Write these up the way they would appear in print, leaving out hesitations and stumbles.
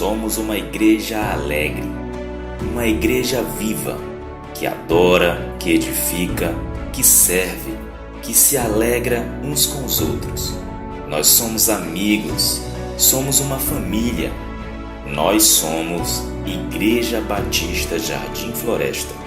somos uma igreja alegre, uma igreja viva, que adora, que edifica, que serve, que se alegra uns com os outros. Nós somos amigos, somos uma família. Nós somos Igreja Batista Jardim Floresta.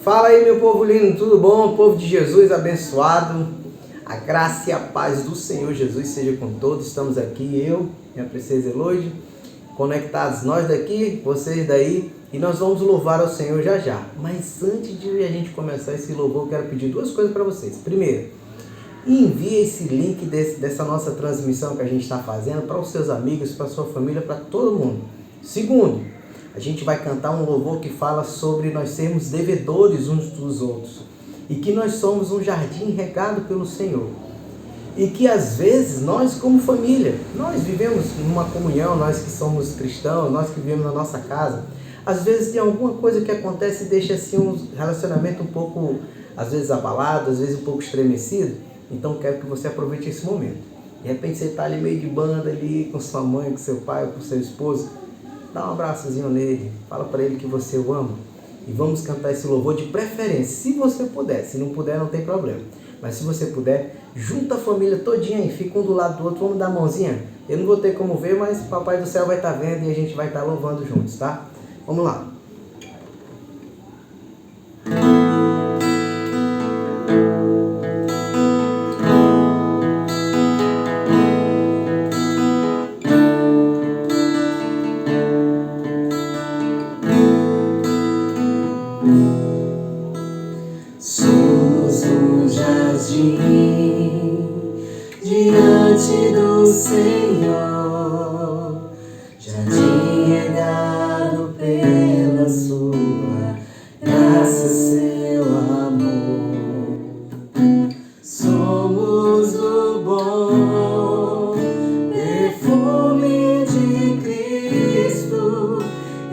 Fala aí, meu povo lindo, tudo bom? Povo de Jesus abençoado, a graça e a paz do Senhor Jesus seja com todos. Estamos aqui, eu, minha princesa Eloide, conectados, nós daqui, vocês daí, e nós vamos louvar ao Senhor já já. Mas antes de a gente começar esse louvor, eu quero pedir duas coisas para vocês. Primeiro, envie esse link dessa nossa transmissão que a gente está fazendo para os seus amigos, para a sua família, para todo mundo. Segundo, a gente vai cantar um louvor que fala sobre nós sermos devedores uns dos outros e que nós somos um jardim regado pelo Senhor. E que às vezes nós como família, nós vivemos numa comunhão, nós que somos cristãos, nós que vivemos na nossa casa, às vezes tem alguma coisa que acontece e deixa assim um relacionamento um pouco, às vezes abalado, às vezes um pouco estremecido. Então quero que você aproveite esse momento. De repente você está ali meio de banda ali com sua mãe, com seu pai, com seu esposo. Dá um abraçozinho nele, fala para ele que você o ama e vamos cantar esse louvor de preferência, se você puder. Se não puder, não tem problema, mas se você puder, junta a família todinha aí, fica um do lado do outro, vamos dar a mãozinha. Eu não vou ter como ver, mas o Papai do Céu vai estar vendo e a gente vai estar louvando juntos, tá? Vamos lá. Somos um jardim diante do Senhor, jardim regado pela sua graça, seu amor. Somos o bom perfume de Cristo,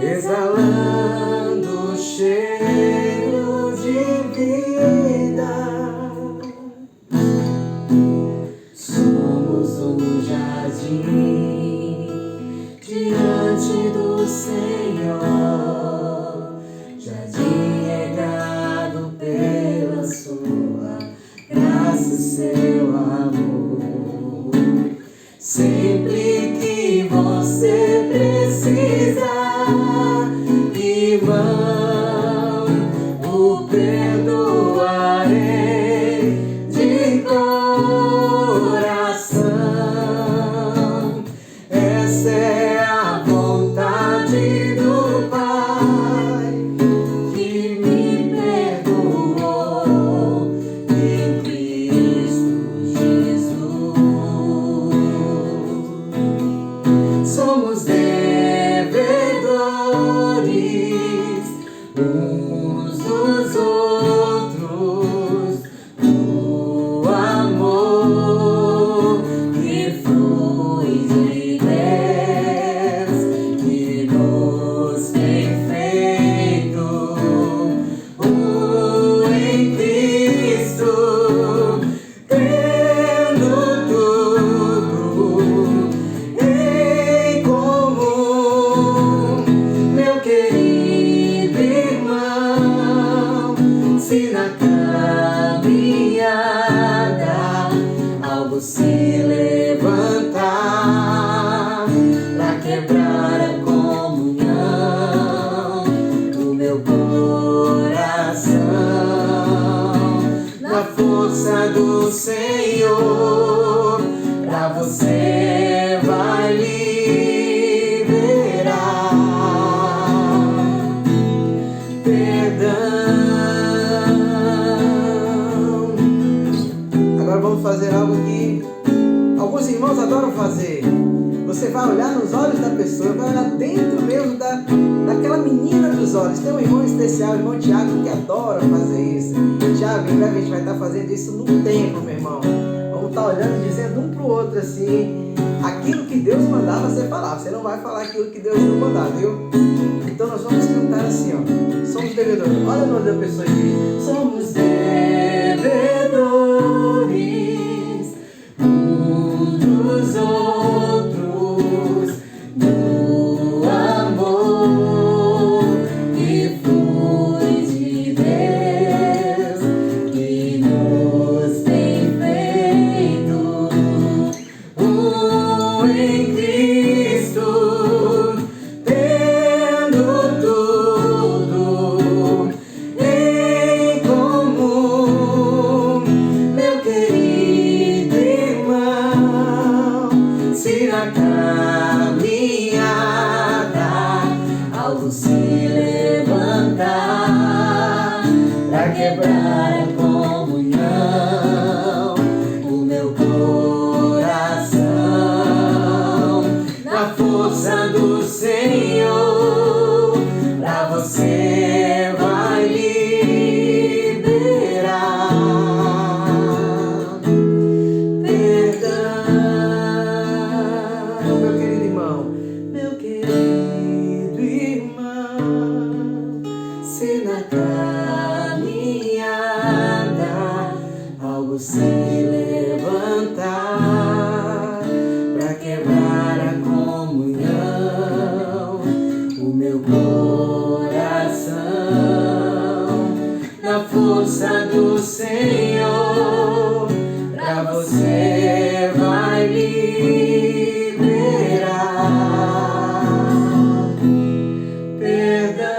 exalando o cheiro de vida. Somos um jardim diante do Senhor, jardim regado pela sua graça, seu amor. Sempre que você precisar, irmão, o perdoarei de coração. Essa é a vontade levantar pra quebrar a comunhão do meu coração. Na força do Senhor, pra você vai liberar perdão. Agora vamos fazer algo que alguns irmãos adoram fazer. Você vai olhar nos olhos da pessoa, vai olhar dentro mesmo daquela menina dos olhos. Tem um irmão especial, o irmão Tiago, que adora fazer isso. Tiago, em breve a gente vai estar fazendo isso no templo, meu irmão. Vamos estar olhando e dizendo um para o outro assim, aquilo que Deus mandar você falar. Você não vai falar aquilo que Deus não mandar, viu? Então nós vamos cantar assim, ó. Somos devedores. Olha o nome da pessoa aqui. Somos devedores uns dos outros do amor que flui de Deus, que nos tem feito em Cristo, tendo tudo em comum. Meu querido irmão, se na caminhada algo se levantar pra quebrar a comunhão do meu coração, na força do Senhor, pra você vai liberar perdão. Meu querido irmão, Meu querido irmão, se na caminhada algo se levantar pra quebrar a comunhão, o meu coração, na força do Senhor, pra você vai liberar perdão.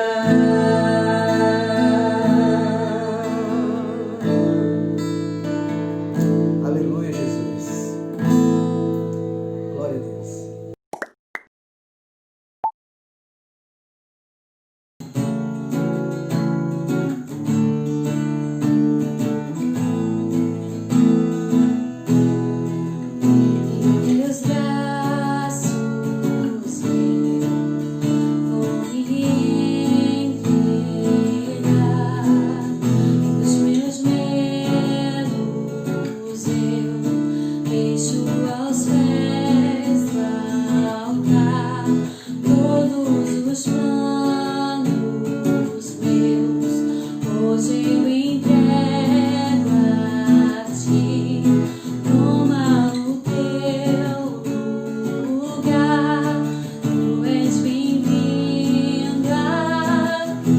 aleluia, Jesus. Glória a Deus. Em meus braços vou me entregar, os meus medos eu deixo aos pés do altar, todos os planos meus hoje eu entrego a ti. Toma o teu lugar, tu és bem-vindo aqui.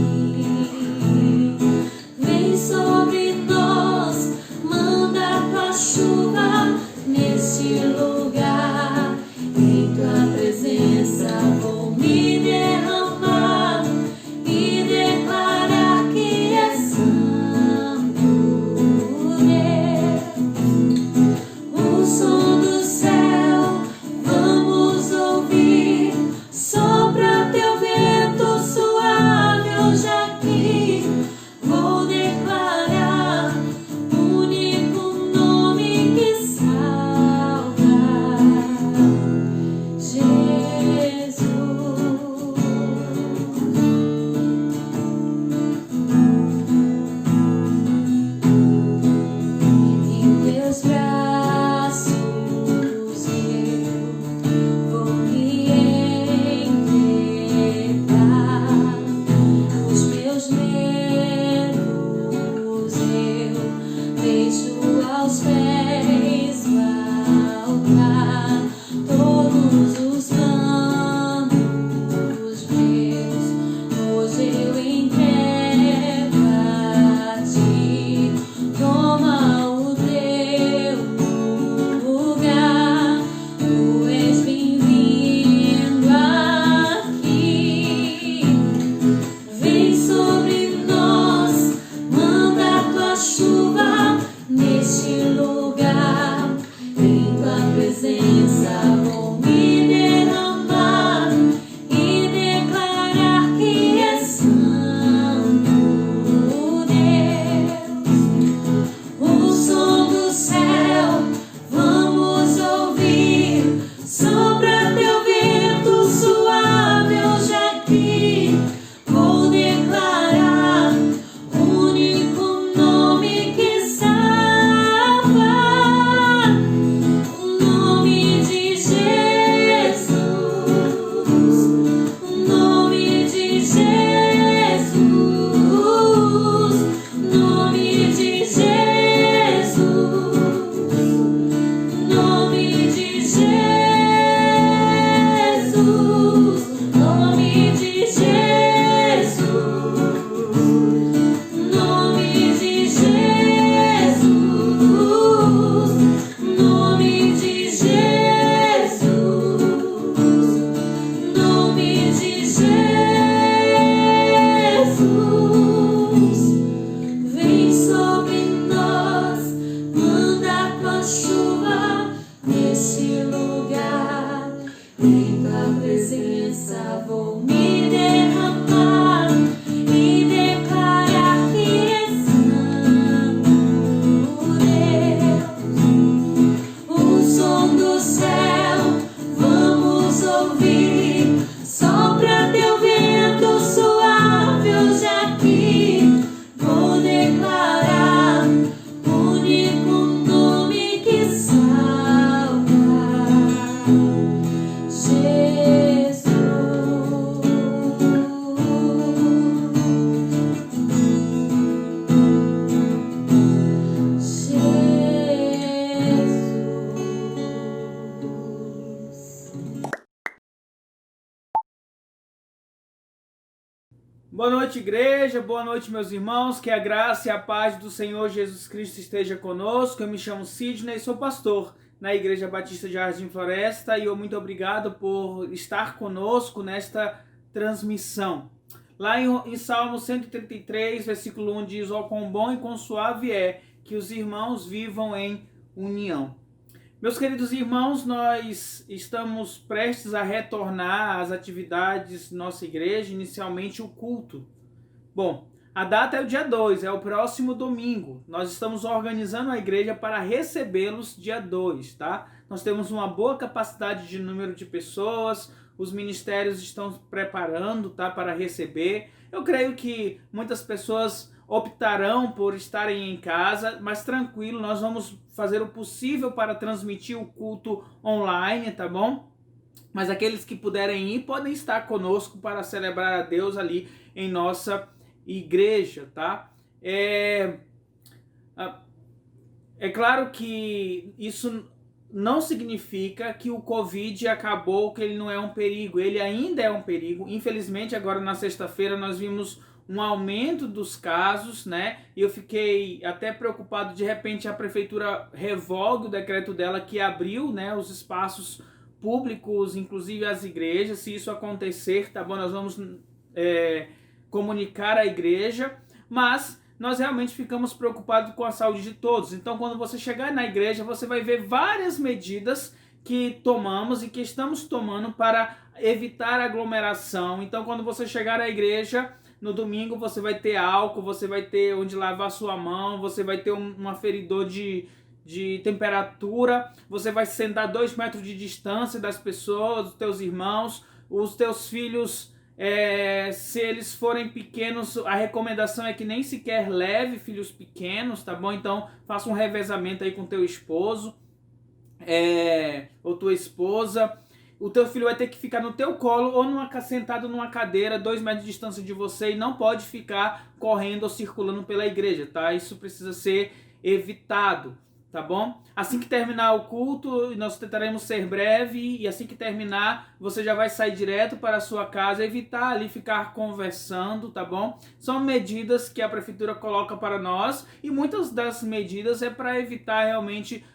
Vem sobre nós, manda tua chuva neste lugar. presença vou me derramar e declarar que é santo Deus. O som do céu vamos ouvir, sopra teu vento suave hoje aqui. Vou declarar o único nome que salva, o nome de Jesus, o nome de Jesus, o nome de Jesus, o nome de Jesus, nome de Jesus, nome de Jesus, nome de Jesus, nome de Jesus. Vem sobre nós, manda tua chuva nesse lugar. Em tua presença vou me derramar e declarar que é santo Deus. O som do céu vamos ouvir, sopra teu vento suave hoje aqui. Vou declarar o único nome que salva, Jesus. Jesus. Boa noite, igreja. Boa noite, meus irmãos. Que a graça e a paz do Senhor Jesus Cristo esteja conosco. Eu me chamo Sidney e sou pastor na Igreja Batista de Jardim Floresta e eu muito obrigado por estar conosco nesta transmissão. Lá em Salmo 133, versículo 1 diz: ó, quão bom e quão suave é que os irmãos vivam em união. Meus queridos irmãos, nós estamos prestes a retornar às atividades da nossa igreja, inicialmente o culto. Bom, a data é o dia 2, é o próximo domingo. Nós estamos organizando a igreja para recebê-los dia 2, tá? Nós temos uma boa capacidade de número de pessoas, os ministérios estão preparando, tá, para receber. Eu creio que muitas pessoas optarão por estarem em casa, mas tranquilo, nós vamos fazer o possível para transmitir o culto online, tá bom? Mas aqueles que puderem ir, podem estar conosco para celebrar a Deus ali em nossa igreja, tá? É claro que isso não significa que o Covid acabou, que ele não é um perigo. Ele ainda é um perigo. Infelizmente, agora na sexta-feira nós vimos um aumento dos casos, né? E eu fiquei até preocupado, de repente a prefeitura revogue o decreto dela que abriu, né, os espaços públicos, inclusive as igrejas. Se isso acontecer, tá bom, nós vamos comunicar à igreja, mas nós realmente ficamos preocupados com a saúde de todos. Então, quando você chegar na igreja, você vai ver várias medidas que tomamos e que estamos tomando para evitar aglomeração. Então, quando você chegar à igreja no domingo, você vai ter álcool, você vai ter onde lavar sua mão, você vai ter um aferidor de temperatura, você vai sentar 2 metros de distância das pessoas, dos teus irmãos, os teus filhos. Se eles forem pequenos, a recomendação é que nem sequer leve filhos pequenos, tá bom? Então faça um revezamento aí com teu esposo ou tua esposa. O teu filho vai ter que ficar no teu colo ou sentado numa cadeira 2 metros de distância de você, e não pode ficar correndo ou circulando pela igreja, tá? Isso precisa ser evitado, tá bom? Assim que terminar o culto, nós tentaremos ser breve, e assim que terminar, você já vai sair direto para a sua casa, evitar ali ficar conversando, tá bom? São medidas que a prefeitura coloca para nós, e muitas das medidas é para evitar realmente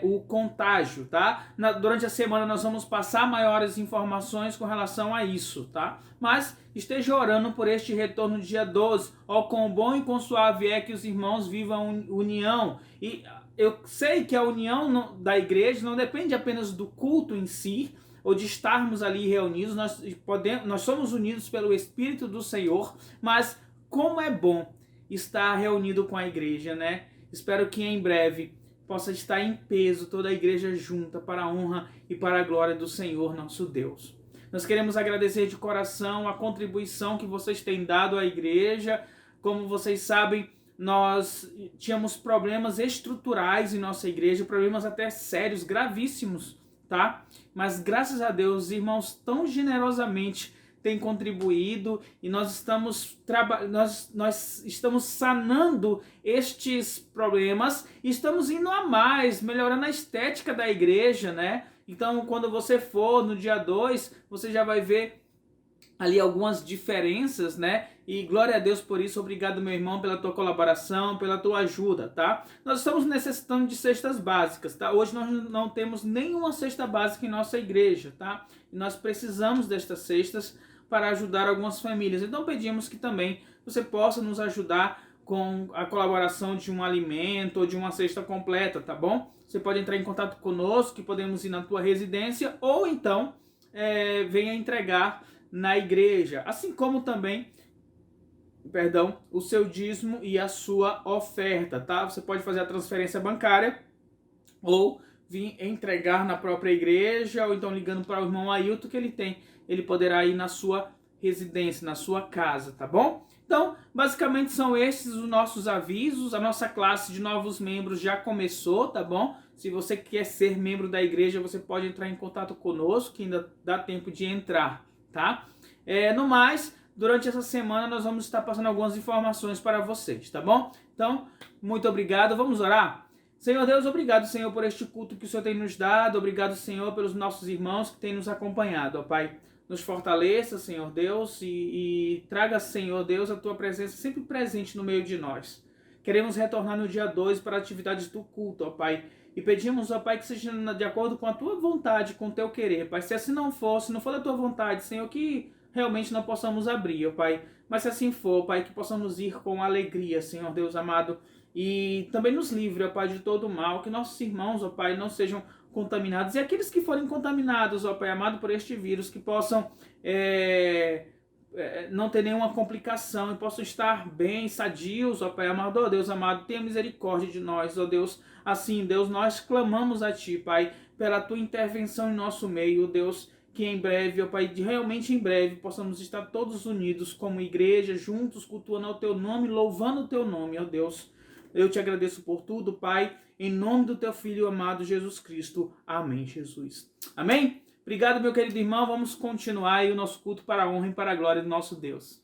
o contágio, tá? Durante a semana nós vamos passar maiores informações com relação a isso, tá? Mas esteja orando por este retorno dia 12. Ó, quão bom e quão suave é que os irmãos vivam união. E eu sei que a união da igreja não depende apenas do culto em si, ou de estarmos ali reunidos, nós somos unidos pelo Espírito do Senhor, mas como é bom estar reunido com a igreja, né? Espero que em breve possa estar em peso toda a igreja junta para a honra e para a glória do Senhor nosso Deus. Nós queremos agradecer de coração a contribuição que vocês têm dado à igreja. Como vocês sabem, nós tínhamos problemas estruturais em nossa igreja, problemas até sérios, gravíssimos, tá? Mas graças a Deus, os irmãos tão generosamente têm contribuído e nós estamos sanando estes problemas e estamos indo a mais, melhorando a estética da igreja, né? Então, quando você for no dia 2, você já vai ver ali algumas diferenças, né? E glória a Deus por isso. Obrigado, meu irmão, pela tua colaboração, pela tua ajuda, tá? Nós estamos necessitando de cestas básicas, tá? Hoje nós não temos nenhuma cesta básica em nossa igreja, tá? E nós precisamos destas cestas para ajudar algumas famílias. Então pedimos que também você possa nos ajudar com a colaboração de um alimento ou de uma cesta completa, tá bom? Você pode entrar em contato conosco, que podemos ir na tua residência, ou então venha entregar na igreja, assim como também, o seu dízimo e a sua oferta, tá? Você pode fazer a transferência bancária ou vir entregar na própria igreja, ou então ligando para o irmão Ailton que ele poderá ir na sua residência, na sua casa, tá bom? Então, basicamente são esses os nossos avisos. A nossa classe de novos membros já começou, tá bom? Se você quer ser membro da igreja, você pode entrar em contato conosco, que ainda dá tempo de entrar, tá? No mais, durante essa semana nós vamos estar passando algumas informações para vocês, tá bom? Então, muito obrigado. Vamos orar? Senhor Deus, obrigado, Senhor, por este culto que o Senhor tem nos dado. Obrigado, Senhor, pelos nossos irmãos que têm nos acompanhado, ó Pai. Nos fortaleça, Senhor Deus, e traga, Senhor Deus, a Tua presença sempre presente no meio de nós. Queremos retornar no dia 2 para atividades do culto, ó Pai. E pedimos, ó Pai, que seja de acordo com a Tua vontade, com o Teu querer, Pai. Se assim não for, se não for da Tua vontade, Senhor, que realmente não possamos abrir, ó Pai. Mas se assim for, Pai, que possamos ir com alegria, Senhor Deus amado. E também nos livre, ó Pai, de todo o mal. Que nossos irmãos, ó Pai, não sejam contaminados. E aqueles que forem contaminados, ó Pai amado, por este vírus, que possam não ter nenhuma complicação e possam estar bem, sadios, ó Pai amado. Ó Deus amado, tenha misericórdia de nós, ó Deus. Assim, Deus, nós clamamos a Ti, Pai, pela Tua intervenção em nosso meio, Deus. Que em breve, ó Pai, realmente em breve, possamos estar todos unidos como igreja, juntos, cultuando o Teu nome, louvando o Teu nome, ó Deus. Eu te agradeço por tudo, Pai, em nome do Teu Filho amado Jesus Cristo. Amém, Jesus. Amém? Obrigado, meu querido irmão. Vamos continuar aí o nosso culto para a honra e para a glória do nosso Deus.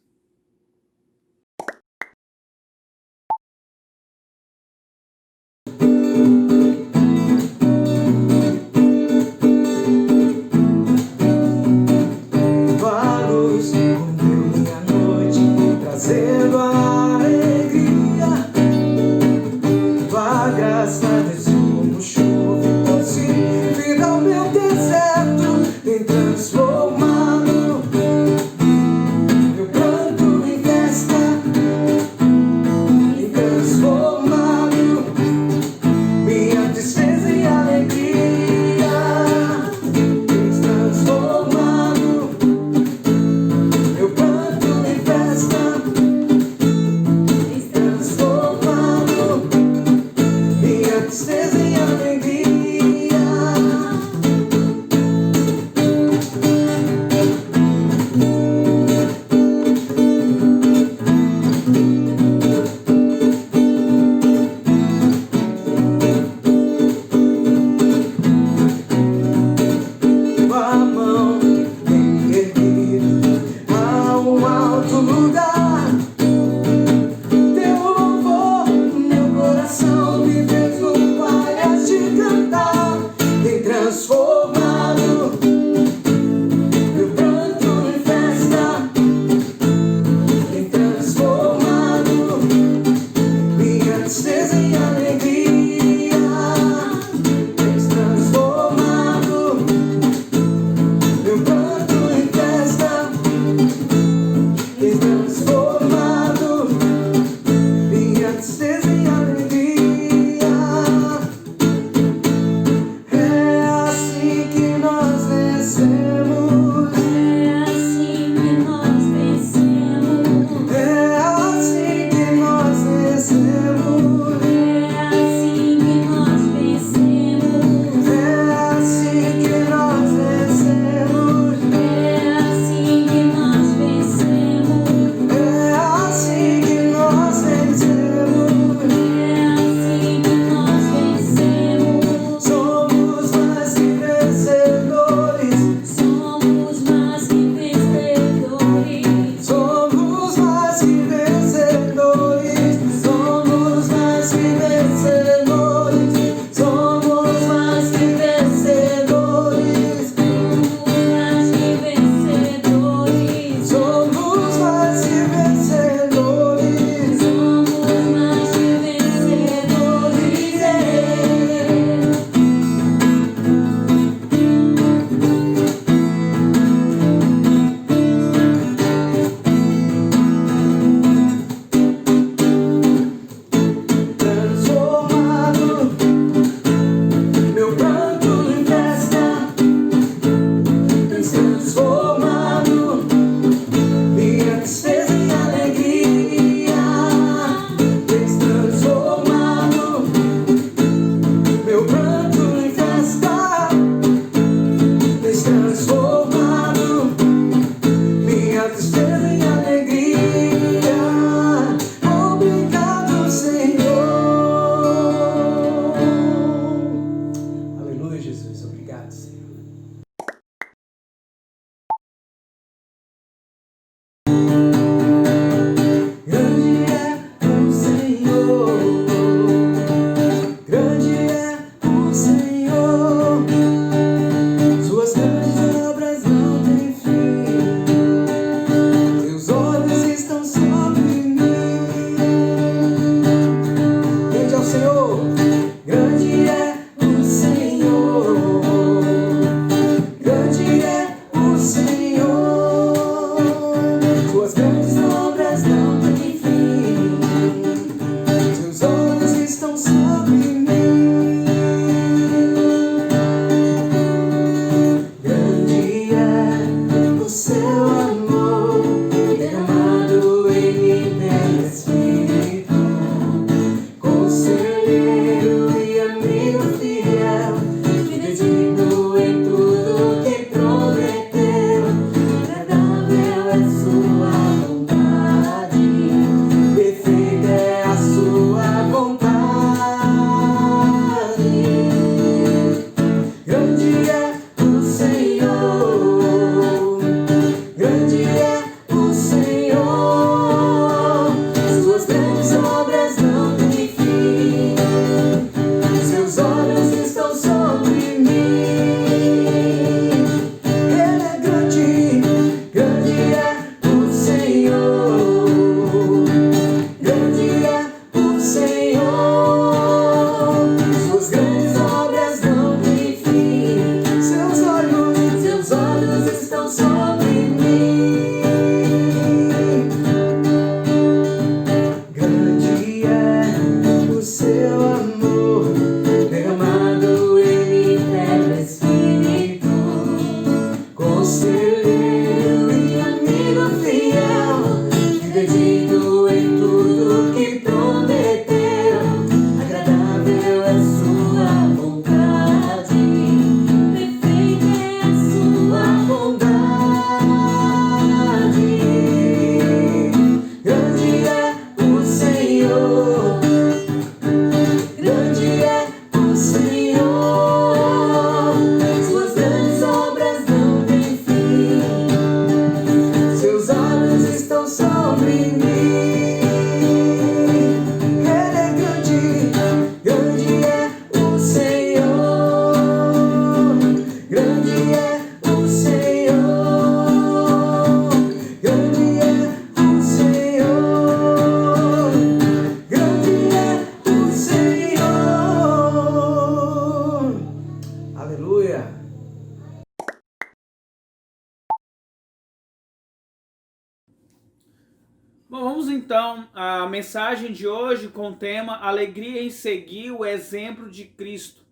Bom, vamos então à mensagem de hoje com o tema Alegria em seguir o exemplo de Cristo.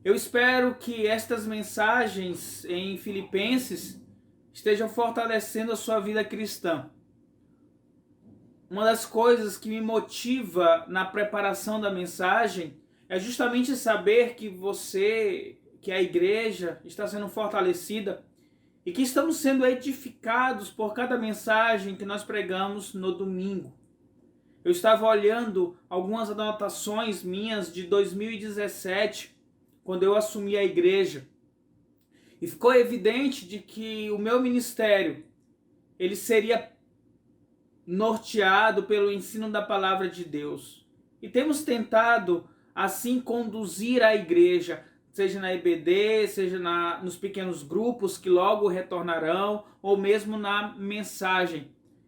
Eu espero que estas mensagens em Filipenses estejam fortalecendo a sua vida cristã. Uma das coisas que me motiva na preparação da mensagem é justamente saber que a igreja está sendo fortalecida e que estamos sendo edificados por cada mensagem que nós pregamos no domingo. Eu estava olhando algumas anotações minhas de 2017, quando eu assumi a igreja, e ficou evidente de que o meu ministério ele seria norteado pelo ensino da palavra de Deus. E temos tentado assim conduzir a igreja, seja na EBD, seja nos pequenos grupos que logo retornarão, ou mesmo na mensagem.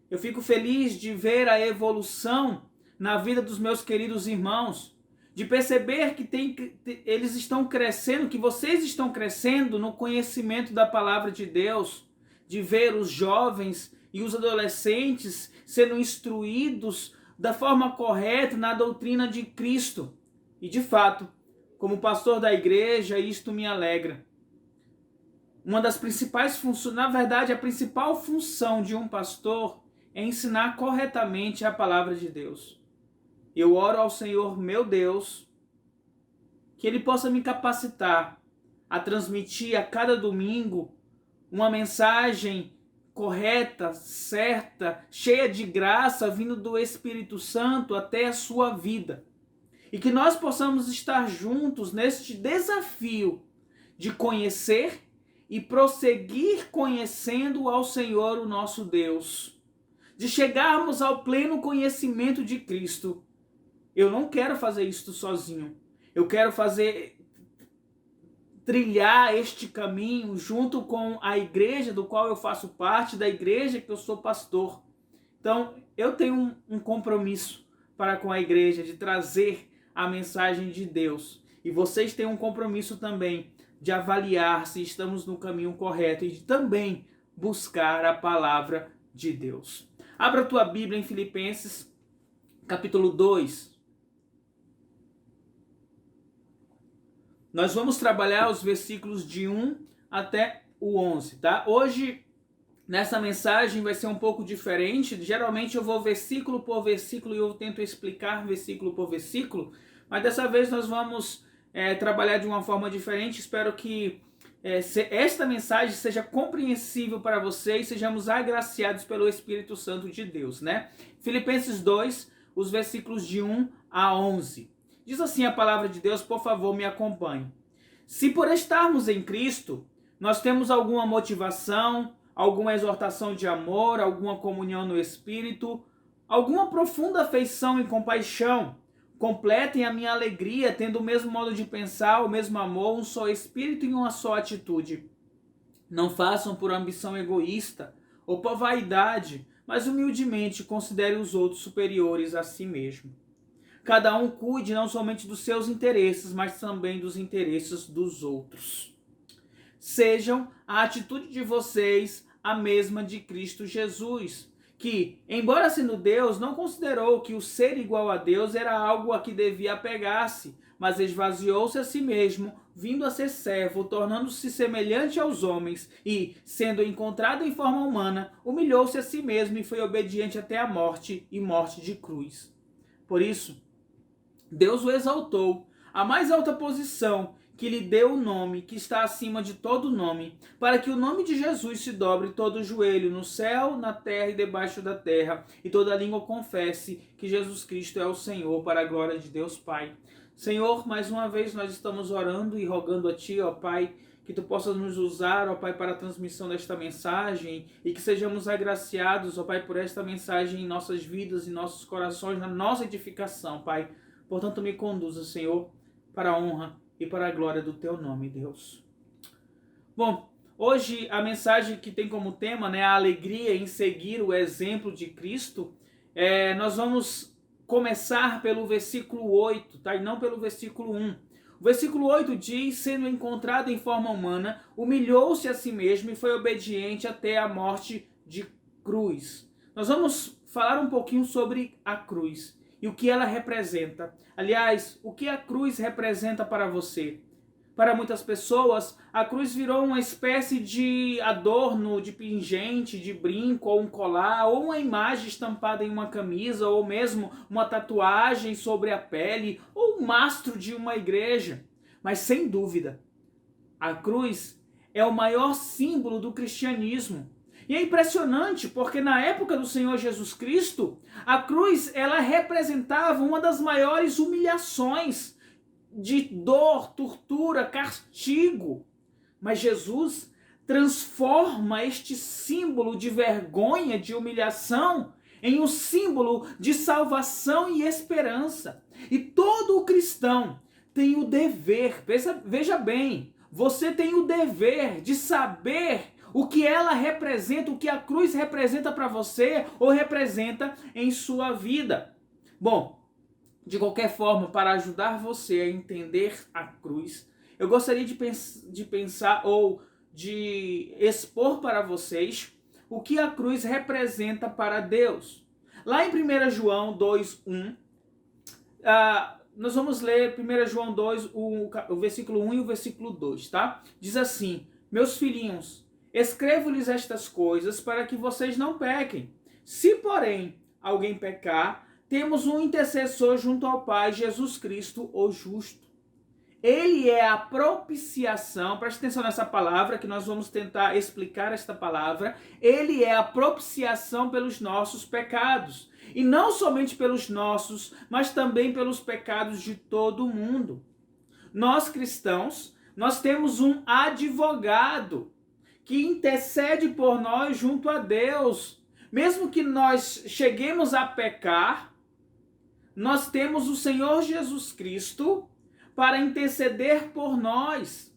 Eu fico feliz de ver a evolução na vida dos meus queridos irmãos, de perceber que eles estão crescendo, que vocês estão crescendo no conhecimento da palavra de Deus, de ver os jovens e os adolescentes sendo instruídos da forma correta na doutrina de Cristo. E de fato, como pastor da igreja, isto me alegra. Uma das principais funções, na verdade, a principal função de um pastor é ensinar corretamente a palavra de Deus. Eu oro ao Senhor, meu Deus, que Ele possa me capacitar a transmitir a cada domingo uma mensagem correta, certa, cheia de graça, vindo do Espírito Santo até a sua vida. E que nós possamos estar juntos neste desafio de conhecer e prosseguir conhecendo ao Senhor, o nosso Deus. De chegarmos ao pleno conhecimento de Cristo. Eu não quero fazer isto sozinho. Eu quero trilhar este caminho junto com a igreja do qual eu faço parte, da igreja que eu sou pastor. Então, eu tenho um compromisso para com a igreja de trazer a mensagem de Deus. E vocês têm um compromisso também de avaliar se estamos no caminho correto e de também buscar a palavra de Deus. Abra a tua Bíblia em Filipenses, capítulo 2. Nós vamos trabalhar os versículos de 1 até o 11, tá? Hoje, nessa mensagem vai ser um pouco diferente. Geralmente eu vou versículo por versículo e eu tento explicar versículo por versículo, mas dessa vez nós vamos trabalhar de uma forma diferente. Espero que esta mensagem seja compreensível para vocês, sejamos agraciados pelo Espírito Santo de Deus, né? Filipenses 2, os versículos de 1 a 11. Diz assim a palavra de Deus, por favor, me acompanhe. Se por estarmos em Cristo, nós temos alguma motivação, alguma exortação de amor, alguma comunhão no Espírito, alguma profunda afeição e compaixão, completem a minha alegria, tendo o mesmo modo de pensar, o mesmo amor, um só Espírito e uma só atitude. Não façam por ambição egoísta ou por vaidade, mas humildemente considerem os outros superiores a si mesmo. Cada um cuide não somente dos seus interesses, mas também dos interesses dos outros. Sejam a atitude de vocês a mesma de Cristo Jesus, que, embora sendo Deus, não considerou que o ser igual a Deus era algo a que devia apegar-se, mas esvaziou-se a si mesmo, vindo a ser servo, tornando-se semelhante aos homens e, sendo encontrado em forma humana, humilhou-se a si mesmo e foi obediente até a morte e morte de cruz. Por isso, Deus o exaltou à mais alta posição, que lhe deu o nome que está acima de todo nome, para que o nome de Jesus se dobre todo o joelho no céu, na terra e debaixo da terra, e toda língua confesse que Jesus Cristo é o Senhor, para a glória de Deus Pai. Senhor, mais uma vez nós estamos orando e rogando a Ti, ó Pai, que Tu possas nos usar, ó Pai, para a transmissão desta mensagem e que sejamos agraciados, ó Pai, por esta mensagem em nossas vidas, em nossos corações, na nossa edificação, Pai. Portanto, me conduza, Senhor, para a honra e para a glória do Teu nome, Deus. Bom, hoje a mensagem que tem como tema, né, a alegria em seguir o exemplo de Cristo, nós vamos começar pelo versículo 8, tá? E não pelo versículo 1. O versículo 8 diz, sendo encontrado em forma humana, humilhou-se a si mesmo e foi obediente até a morte de cruz. Nós vamos falar um pouquinho sobre a cruz e o que ela representa. Aliás, o que a cruz representa para você? Para muitas pessoas, a cruz virou uma espécie de adorno, de pingente, de brinco, ou um colar, ou uma imagem estampada em uma camisa, ou mesmo uma tatuagem sobre a pele, ou um mastro de uma igreja. Mas sem dúvida, a cruz é o maior símbolo do cristianismo. E é impressionante porque na época do Senhor Jesus Cristo, a cruz ela representava uma das maiores humilhações de dor, tortura, castigo. Mas Jesus transforma este símbolo de vergonha, de humilhação, em um símbolo de salvação e esperança. E todo cristão tem o dever, veja bem, você tem o dever de saber o que ela representa, o que a cruz representa para você ou representa em sua vida. Bom, de qualquer forma, para ajudar você a entender a cruz, eu gostaria de pensar ou de expor para vocês o que a cruz representa para Deus. Lá em 1 João 2:1, nós vamos ler 1 João 2, o versículo 1 e o versículo 2, tá? Diz assim: meus filhinhos, escrevo-lhes estas coisas para que vocês não pequem. Se, porém, alguém pecar, temos um intercessor junto ao Pai, Jesus Cristo, o justo. Ele é a propiciação, preste atenção nessa palavra, que nós vamos tentar explicar esta palavra. Ele é a propiciação pelos nossos pecados. E não somente pelos nossos, mas também pelos pecados de todo mundo. Nós cristãos, nós temos um advogado que intercede por nós junto a Deus. Mesmo que nós cheguemos a pecar, nós temos o Senhor Jesus Cristo para interceder por nós.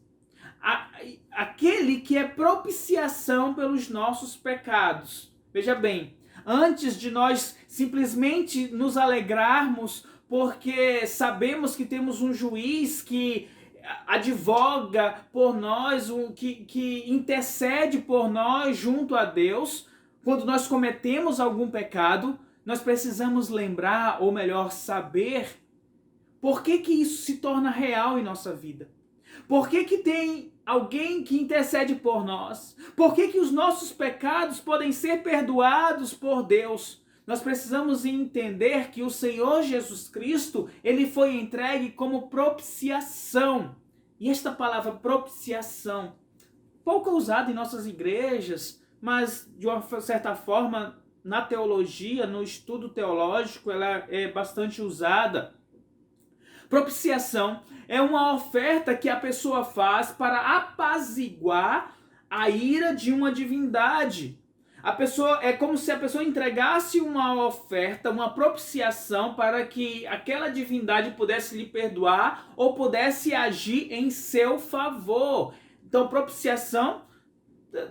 Aquele que é propiciação pelos nossos pecados. Veja bem, antes de nós simplesmente nos alegrarmos porque sabemos que temos um juiz que advoga por nós, que intercede por nós junto a Deus, quando nós cometemos algum pecado, nós precisamos lembrar, ou melhor, saber por que isso se torna real em nossa vida. Por que tem alguém que intercede por nós? Por que os nossos pecados podem ser perdoados por Deus? Nós precisamos entender que o Senhor Jesus Cristo, ele foi entregue como propiciação. E esta palavra propiciação, pouco usada em nossas igrejas, mas de uma certa forma na teologia, no estudo teológico, ela é bastante usada. Propiciação é uma oferta que a pessoa faz para apaziguar a ira de uma divindade. É como se a pessoa entregasse uma oferta, uma propiciação para que aquela divindade pudesse lhe perdoar ou pudesse agir em seu favor. Então, propiciação,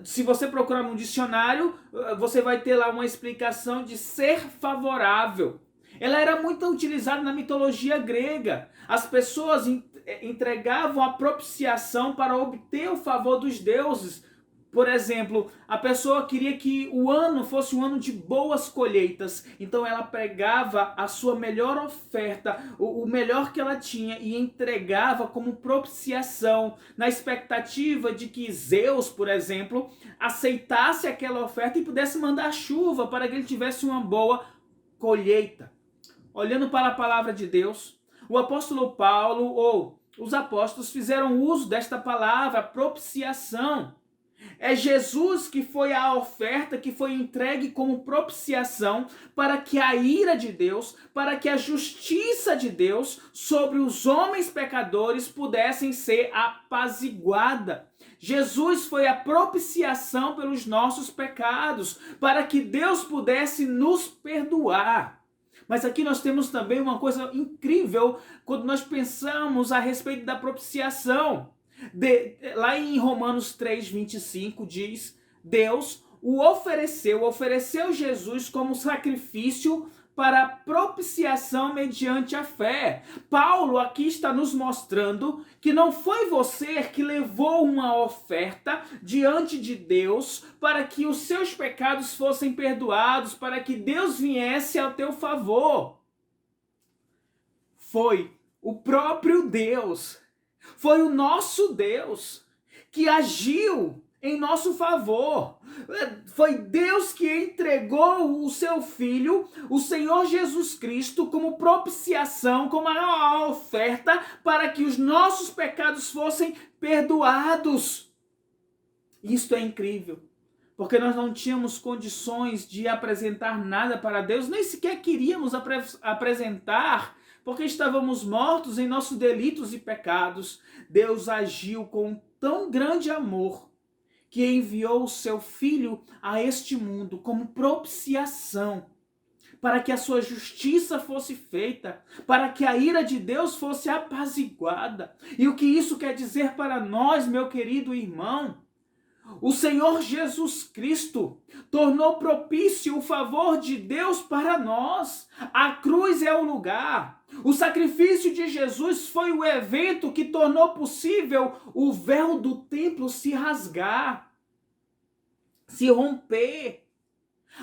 se você procurar no dicionário, você vai ter lá uma explicação de ser favorável. Ela era muito utilizada na mitologia grega. As pessoas entregavam a propiciação para obter o favor dos deuses. Por exemplo, a pessoa queria que o ano fosse um ano de boas colheitas. Então ela pregava a sua melhor oferta, o melhor que ela tinha, e entregava como propiciação, na expectativa de que Zeus, por exemplo, aceitasse aquela oferta e pudesse mandar chuva para que ele tivesse uma boa colheita. Olhando para a palavra de Deus, o apóstolo Paulo, ou os apóstolos, fizeram uso desta palavra, propiciação. É Jesus que foi a oferta que foi entregue como propiciação para que a ira de Deus, para que a justiça de Deus sobre os homens pecadores pudessem ser apaziguada. Jesus foi a propiciação pelos nossos pecados, para que Deus pudesse nos perdoar. Mas aqui nós temos também uma coisa incrível quando nós pensamos a respeito da propiciação. Lá em Romanos 3:25 diz: Deus ofereceu Jesus como sacrifício para a propiciação mediante a fé. Paulo aqui está nos mostrando que não foi você que levou uma oferta diante de Deus para que os seus pecados fossem perdoados, para que Deus viesse ao teu favor. Foi o próprio Deus, foi o nosso Deus que agiu em nosso favor. Foi Deus que entregou o seu Filho, o Senhor Jesus Cristo, como propiciação, como a oferta para que os nossos pecados fossem perdoados. Isto é incrível, porque nós não tínhamos condições de apresentar nada para Deus, nem sequer queríamos apresentar, porque estávamos mortos em nossos delitos e pecados. Deus agiu com tão grande amor que enviou o seu Filho a este mundo como propiciação, para que a sua justiça fosse feita, para que a ira de Deus fosse apaziguada. E o que isso quer dizer para nós, meu querido irmão? O Senhor Jesus Cristo tornou propício o favor de Deus para nós. A cruz é o lugar. O sacrifício de Jesus foi o evento que tornou possível o véu do templo se rasgar, se romper.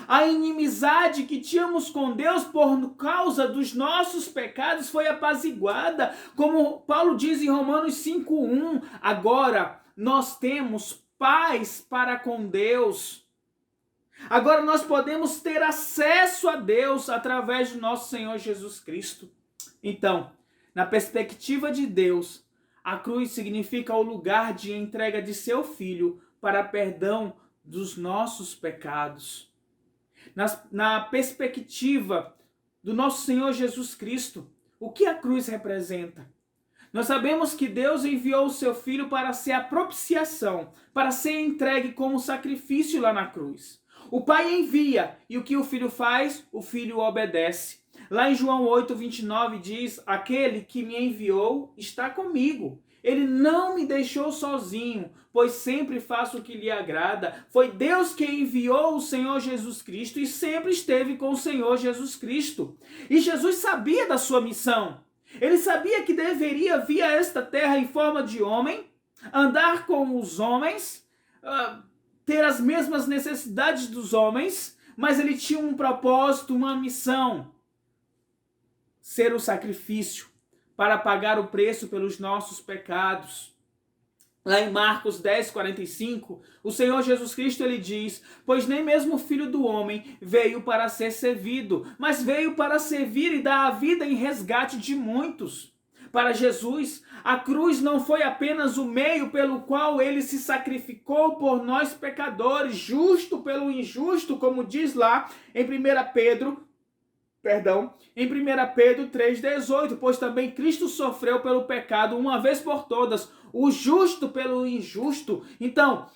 A inimizade que tínhamos com Deus por causa dos nossos pecados foi apaziguada. Como Paulo diz em Romanos 5:1, agora nós temos paz para com Deus. Agora nós podemos ter acesso a Deus através do nosso Senhor Jesus Cristo. Então, na perspectiva de Deus, a cruz significa o lugar de entrega de seu Filho para perdão dos nossos pecados. Na perspectiva do nosso Senhor Jesus Cristo, o que a cruz representa? Nós sabemos que Deus enviou o seu Filho para ser a propiciação, para ser entregue como sacrifício lá na cruz. O Pai envia, e o que o Filho faz? O Filho obedece. Lá em João 8:29 diz, aquele que me enviou está comigo. Ele não me deixou sozinho, pois sempre faço o que lhe agrada. Foi Deus que enviou o Senhor Jesus Cristo e sempre esteve com o Senhor Jesus Cristo. E Jesus sabia da sua missão. Ele sabia que deveria vir a esta terra em forma de homem, andar com os homens, ter as mesmas necessidades dos homens, mas ele tinha um propósito, uma missão: ser o sacrifício para pagar o preço pelos nossos pecados. Lá em Marcos 10:45, o Senhor Jesus Cristo ele diz, pois nem mesmo o Filho do Homem veio para ser servido, mas veio para servir e dar a vida em resgate de muitos. Para Jesus, a cruz não foi apenas o meio pelo qual ele se sacrificou por nós pecadores, justo pelo injusto, como diz lá em 1 Pedro 3:18, pois também Cristo sofreu pelo pecado uma vez por todas, o justo pelo injusto. Então,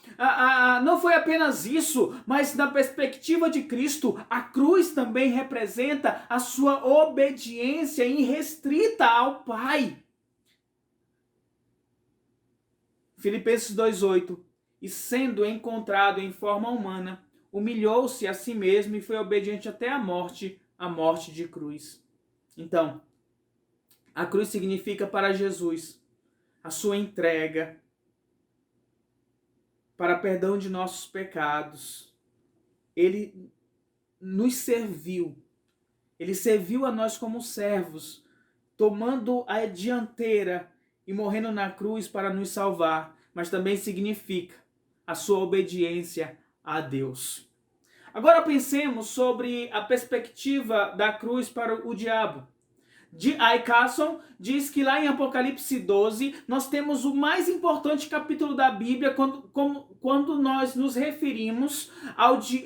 não foi apenas isso, mas na perspectiva de Cristo, a cruz também representa a sua obediência irrestrita ao Pai. Filipenses 2:8, e sendo encontrado em forma humana, humilhou-se a si mesmo e foi obediente até a morte de cruz. Então, a cruz significa para Jesus a sua entrega para perdão de nossos pecados. Ele nos serviu. Ele serviu a nós como servos, tomando a dianteira e morrendo na cruz para nos salvar, mas também significa a sua obediência a Deus. Agora pensemos sobre a perspectiva da cruz para o diabo. I. Carson diz que lá em Apocalipse 12, nós temos o mais importante capítulo da Bíblia quando nós nos referimos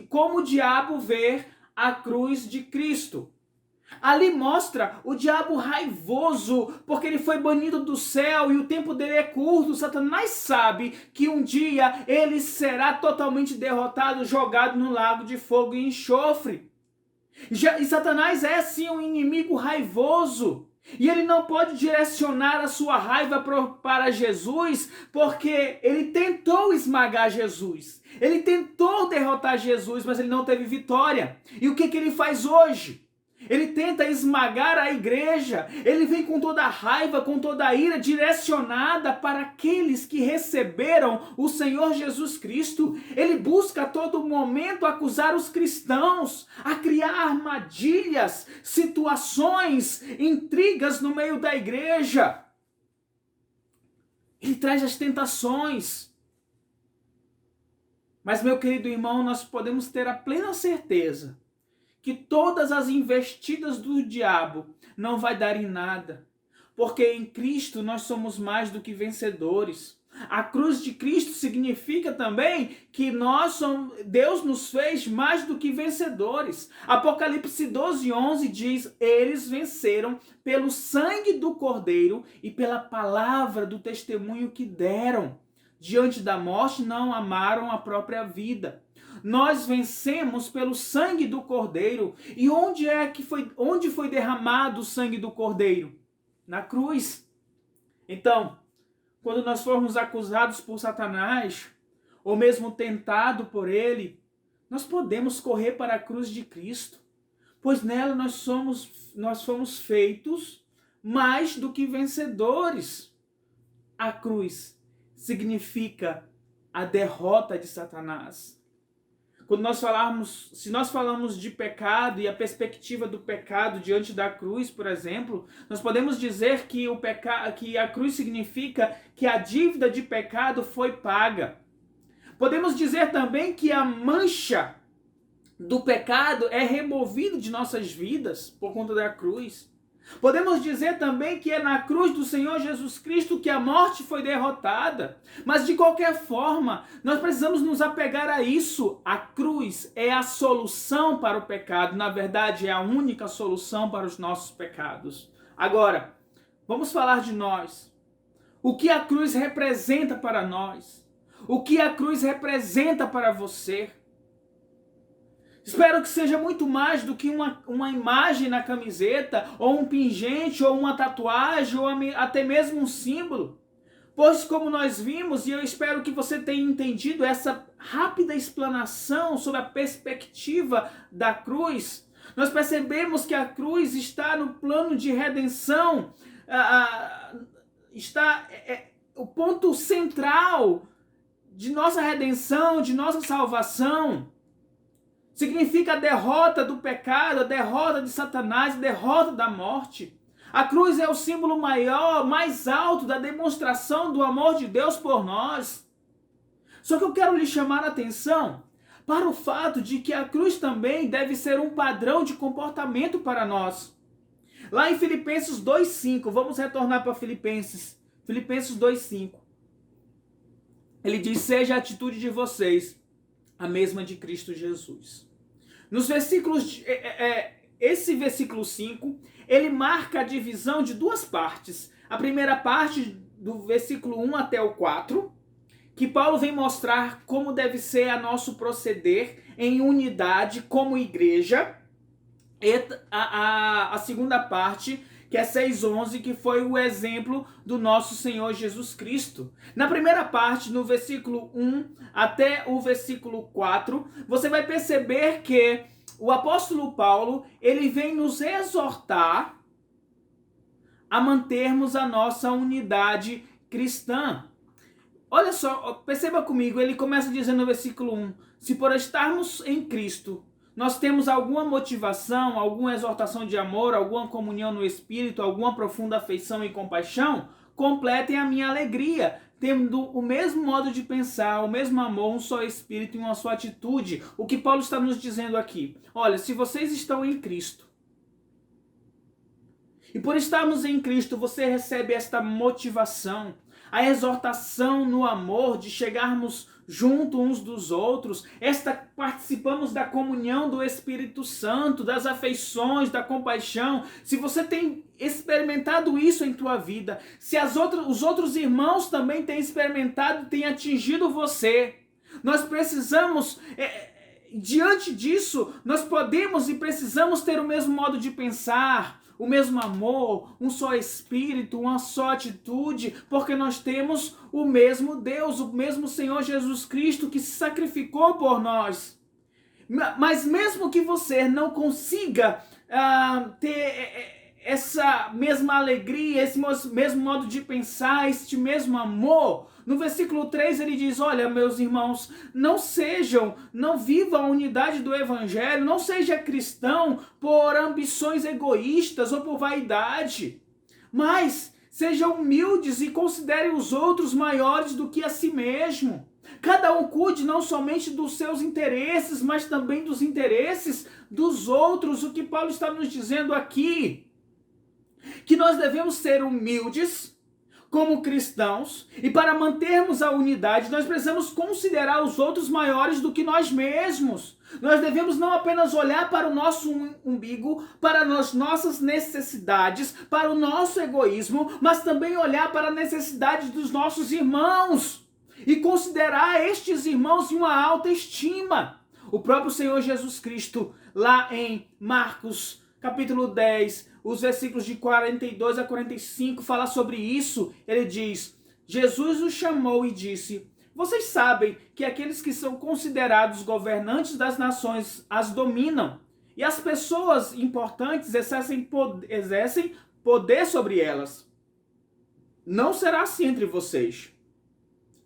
como o diabo vê a cruz de Cristo. Ali mostra o diabo raivoso, porque ele foi banido do céu e o tempo dele é curto. Satanás sabe que um dia ele será totalmente derrotado, jogado no lago de fogo e enxofre. E Satanás é sim um inimigo raivoso. E ele não pode direcionar a sua raiva para Jesus, porque ele tentou esmagar Jesus. Ele tentou derrotar Jesus, mas ele não teve vitória. E o que ele faz hoje? Ele tenta esmagar a igreja. Ele vem com toda a raiva, com toda a ira direcionada para aqueles que receberam o Senhor Jesus Cristo. Ele busca a todo momento acusar os cristãos, a criar armadilhas, situações, intrigas no meio da igreja. Ele traz as tentações. Mas, meu querido irmão, nós podemos ter a plena certeza que todas as investidas do diabo não vai dar em nada. Porque em Cristo nós somos mais do que vencedores. A cruz de Cristo significa também que Deus nos fez mais do que vencedores. Apocalipse 12:11 diz: eles venceram pelo sangue do Cordeiro e pela palavra do testemunho que deram. Diante da morte não amaram a própria vida. Nós vencemos pelo sangue do Cordeiro. E onde foi derramado o sangue do Cordeiro? Na cruz. Então, quando nós formos acusados por Satanás, ou mesmo tentado por ele, nós podemos correr para a cruz de Cristo, pois nela nós fomos feitos mais do que vencedores. A cruz significa a derrota de Satanás. Se nós falamos de pecado e a perspectiva do pecado diante da cruz, por exemplo, nós podemos dizer que a cruz significa que a dívida de pecado foi paga. Podemos dizer também que a mancha do pecado é removida de nossas vidas por conta da cruz. Podemos dizer também que é na cruz do Senhor Jesus Cristo que a morte foi derrotada. Mas de qualquer forma, nós precisamos nos apegar a isso. A cruz é a solução para o pecado. Na verdade, é a única solução para os nossos pecados. Agora, vamos falar de nós. O que a cruz representa para nós? O que a cruz representa para você? Espero que seja muito mais do que uma imagem na camiseta, ou um pingente, ou uma tatuagem, ou até mesmo um símbolo. Pois, como nós vimos, e eu espero que você tenha entendido essa rápida explanação sobre a perspectiva da cruz, nós percebemos que a cruz está no plano de redenção, o ponto central de nossa redenção, de nossa salvação. Significa a derrota do pecado, a derrota de Satanás, a derrota da morte. A cruz é o símbolo maior, mais alto da demonstração do amor de Deus por nós. Só que eu quero lhe chamar a atenção para o fato de que a cruz também deve ser um padrão de comportamento para nós. Lá em Filipenses 2:5, vamos retornar para Filipenses 2:5. Ele diz: seja a atitude de vocês a mesma de Cristo Jesus. Nos versículos, esse versículo 5, ele marca a divisão de duas partes. A primeira parte, do versículo 1 até o 4, que Paulo vem mostrar como deve ser a nosso proceder em unidade como igreja. E a segunda parte, que é 6:11, que foi o exemplo do nosso Senhor Jesus Cristo. Na primeira parte, no versículo 1 até o versículo 4, você vai perceber que o apóstolo Paulo, ele vem nos exortar a mantermos a nossa unidade cristã. Olha só, perceba comigo, ele começa dizendo no versículo 1, se por estarmos em Cristo, nós temos alguma motivação, alguma exortação de amor, alguma comunhão no Espírito, alguma profunda afeição e compaixão, completem a minha alegria, tendo o mesmo modo de pensar, o mesmo amor, um só Espírito e uma só atitude. O que Paulo está nos dizendo aqui? Olha, se vocês estão em Cristo, e por estarmos em Cristo, você recebe esta motivação, a exortação no amor de chegarmos junto uns dos outros, participamos da comunhão do Espírito Santo, das afeições, da compaixão. Se você tem experimentado isso em tua vida, se os outros irmãos também têm experimentado, têm atingido você, nós precisamos, diante disso, nós podemos e precisamos ter o mesmo modo de pensar, o mesmo amor, um só Espírito, uma só atitude, porque nós temos o mesmo Deus, o mesmo Senhor Jesus Cristo que se sacrificou por nós. Mas mesmo que você não consiga ter essa mesma alegria, esse mesmo modo de pensar, este mesmo amor. No versículo 3 ele diz: olha, meus irmãos, não vivam a unidade do evangelho, não seja cristão por ambições egoístas ou por vaidade, mas sejam humildes e considerem os outros maiores do que a si mesmo. Cada um cuide não somente dos seus interesses, mas também dos interesses dos outros. O que Paulo está nos dizendo aqui, que nós devemos ser humildes como cristãos, e para mantermos a unidade, nós precisamos considerar os outros maiores do que nós mesmos. Nós devemos não apenas olhar para o nosso umbigo, para as nossas necessidades, para o nosso egoísmo, mas também olhar para a necessidade dos nossos irmãos e considerar estes irmãos em uma alta estima. O próprio Senhor Jesus Cristo, lá em Marcos capítulo 10, os versículos de 42 a 45, fala sobre isso. Ele diz: Jesus os chamou e disse: vocês sabem que aqueles que são considerados governantes das nações as dominam, e as pessoas importantes exercem poder sobre elas. Não será assim entre vocês.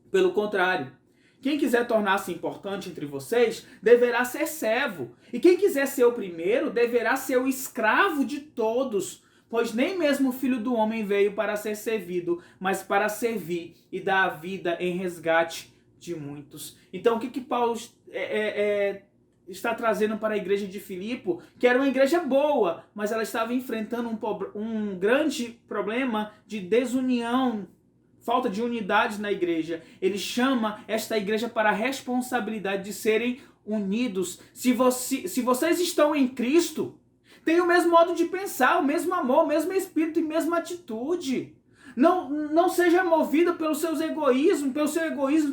Pelo contrário, quem quiser tornar-se importante entre vocês deverá ser servo, e quem quiser ser o primeiro deverá ser o escravo de todos, pois nem mesmo o Filho do Homem veio para ser servido, mas para servir e dar a vida em resgate de muitos. Então o que Paulo está trazendo para a igreja de Filipe? Que era uma igreja boa, mas ela estava enfrentando um grande problema de desunião, falta de unidade na igreja. Ele chama esta igreja para a responsabilidade de serem unidos. Se vocês estão em Cristo, tem o mesmo modo de pensar, o mesmo amor, o mesmo espírito e mesma atitude. Não seja movido pelos seus egoísmos,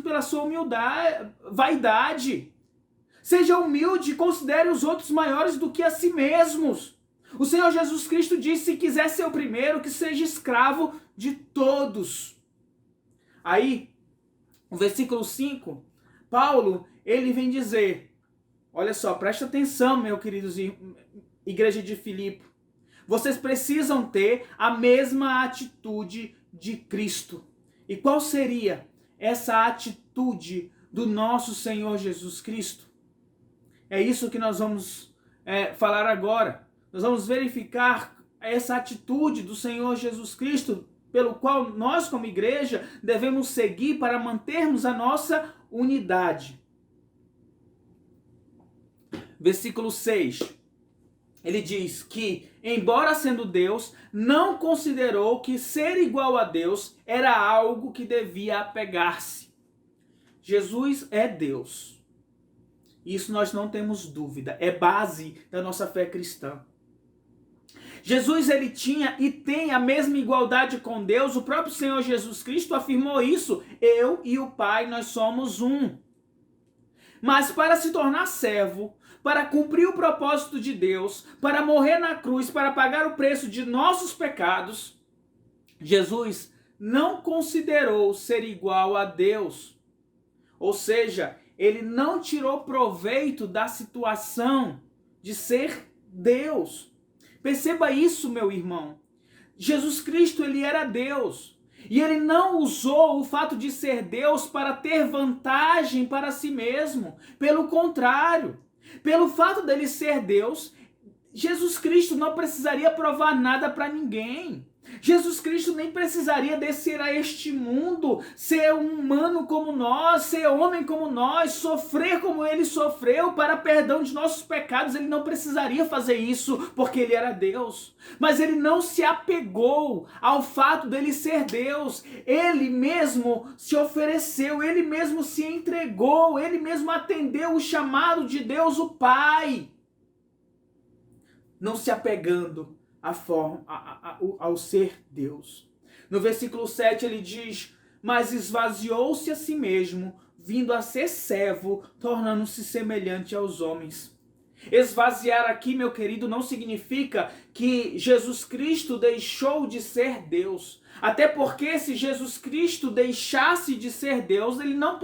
pela sua humildade, vaidade. Seja humilde e considere os outros maiores do que a si mesmos. O Senhor Jesus Cristo disse: se quiser ser o primeiro, que seja escravo de todos. Aí, o versículo 5, Paulo, ele vem dizer, olha só, presta atenção, meus queridos, igreja de Filipe, vocês precisam ter a mesma atitude de Cristo. E qual seria essa atitude do nosso Senhor Jesus Cristo? É isso que nós vamos falar agora. Nós vamos verificar essa atitude do Senhor Jesus Cristo, pelo qual nós, como igreja, devemos seguir para mantermos a nossa unidade. Versículo 6, ele diz que, embora sendo Deus, não considerou que ser igual a Deus era algo que devia apegar-se. Jesus é Deus. Isso nós não temos dúvida, é base da nossa fé cristã. Jesus, ele tinha e tem a mesma igualdade com Deus. O próprio Senhor Jesus Cristo afirmou isso: eu e o Pai, nós somos um. Mas para se tornar servo, para cumprir o propósito de Deus, para morrer na cruz, para pagar o preço de nossos pecados, Jesus não considerou ser igual a Deus. Ou seja, ele não tirou proveito da situação de ser Deus. Perceba isso, meu irmão. Jesus Cristo, ele era Deus. E ele não usou o fato de ser Deus para ter vantagem para si mesmo. Pelo contrário, pelo fato dele ser Deus, Jesus Cristo não precisaria provar nada para ninguém. Jesus Cristo nem precisaria descer a este mundo, ser um humano como nós, ser homem como nós, sofrer como ele sofreu para perdão de nossos pecados. Ele não precisaria fazer isso porque ele era Deus. Mas ele não se apegou ao fato dele ser Deus. Ele mesmo se ofereceu, ele mesmo se entregou, ele mesmo atendeu o chamado de Deus, o Pai. Não se apegando ao ser Deus. No versículo 7 ele diz: mas esvaziou-se a si mesmo, vindo a ser servo, tornando-se semelhante aos homens. Esvaziar aqui, meu querido, não significa que Jesus Cristo deixou de ser Deus. Até porque se Jesus Cristo deixasse de ser Deus, ele não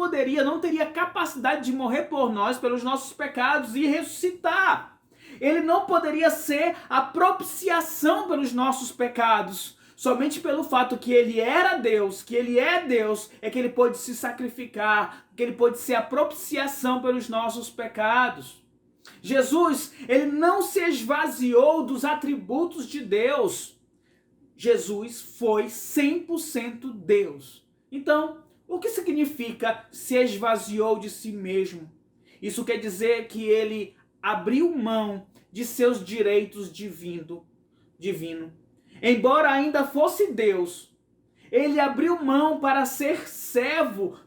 teria capacidade de morrer por nós, pelos nossos pecados e ressuscitar. Ele não poderia ser a propiciação pelos nossos pecados. Somente pelo fato que ele era Deus, que ele é Deus, é que ele pôde se sacrificar, que ele pôde ser a propiciação pelos nossos pecados. Jesus, ele não se esvaziou dos atributos de Deus. Jesus foi 100% Deus. Então, o que significa se esvaziou de si mesmo? Isso quer dizer que ele abriu mão de seus direitos divino. Embora ainda fosse Deus, ele abriu mão para ser servo,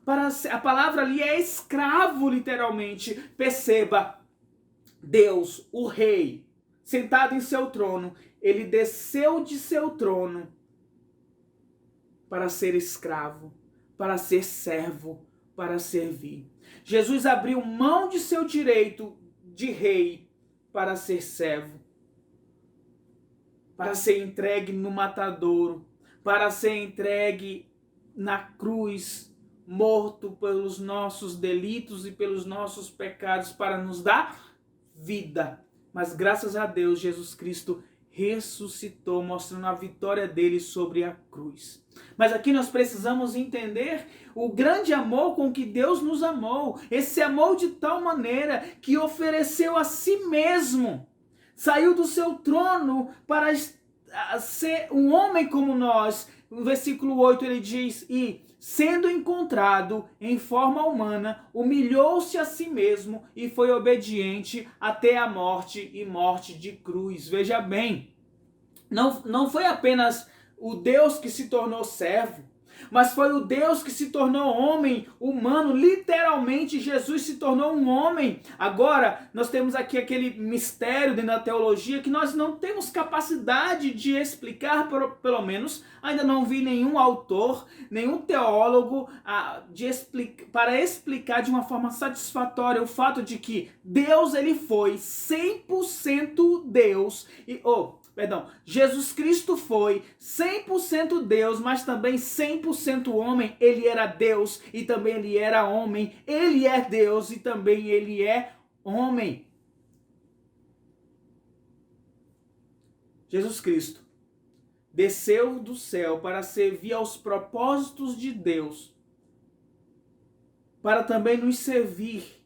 a palavra ali é escravo, literalmente. Perceba, Deus, o rei, sentado em seu trono, ele desceu de seu trono para ser escravo, para ser servo, para servir. Jesus abriu mão de seu direito de rei para ser servo, para ser entregue no matadouro, para ser entregue na cruz, morto pelos nossos delitos e pelos nossos pecados, para nos dar vida. Mas graças a Deus, Jesus Cristo ressuscitou, mostrando a vitória dele sobre a cruz. Mas aqui nós precisamos entender o grande amor com que Deus nos amou. Esse amor de tal maneira que ofereceu a si mesmo. Saiu do seu trono para ser um homem como nós. No versículo 8 ele diz, e sendo encontrado em forma humana, humilhou-se a si mesmo e foi obediente até a morte e morte de cruz. Veja bem, não foi apenas o Deus que se tornou servo, mas foi o Deus que se tornou homem, humano, literalmente Jesus se tornou um homem. Agora, nós temos aqui aquele mistério dentro da teologia que nós não temos capacidade de explicar, pelo menos ainda não vi nenhum autor, nenhum teólogo para explicar de uma forma satisfatória o fato de que Deus ele foi 100% Deus Jesus Cristo foi 100% Deus, mas também 100% homem. Ele era Deus e também ele era homem. Ele é Deus e também ele é homem. Jesus Cristo desceu do céu para servir aos propósitos de Deus, para também nos servir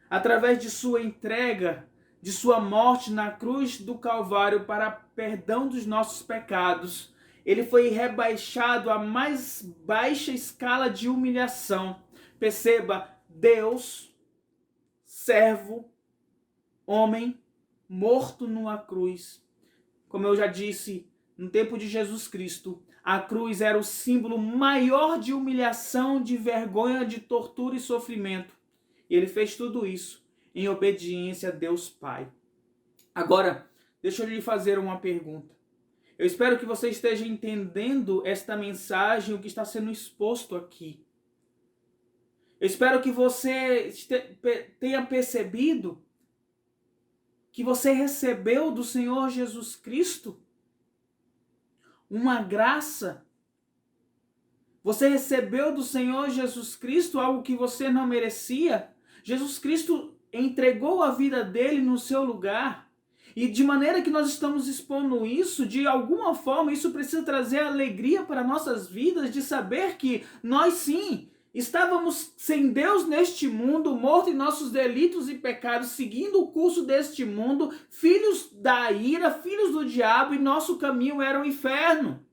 através de sua entrega, de sua morte na cruz do Calvário para perdão dos nossos pecados. Ele foi rebaixado à mais baixa escala de humilhação. Perceba, Deus, servo, homem, morto numa cruz. Como eu já disse, no tempo de Jesus Cristo, a cruz era o símbolo maior de humilhação, de vergonha, de tortura e sofrimento. E ele fez tudo isso em obediência a Deus Pai. Agora, deixa eu lhe fazer uma pergunta. Eu espero que você esteja entendendo esta mensagem, o que está sendo exposto aqui. Eu espero que você tenha percebido que você recebeu do Senhor Jesus Cristo uma graça. Você recebeu do Senhor Jesus Cristo algo que você não merecia. Jesus Cristo entregou a vida dele no seu lugar. E de maneira que nós estamos expondo isso, de alguma forma, isso precisa trazer alegria para nossas vidas, de saber que nós sim, estávamos sem Deus neste mundo, mortos em nossos delitos e pecados, seguindo o curso deste mundo, filhos da ira, filhos do diabo, e nosso caminho era o inferno.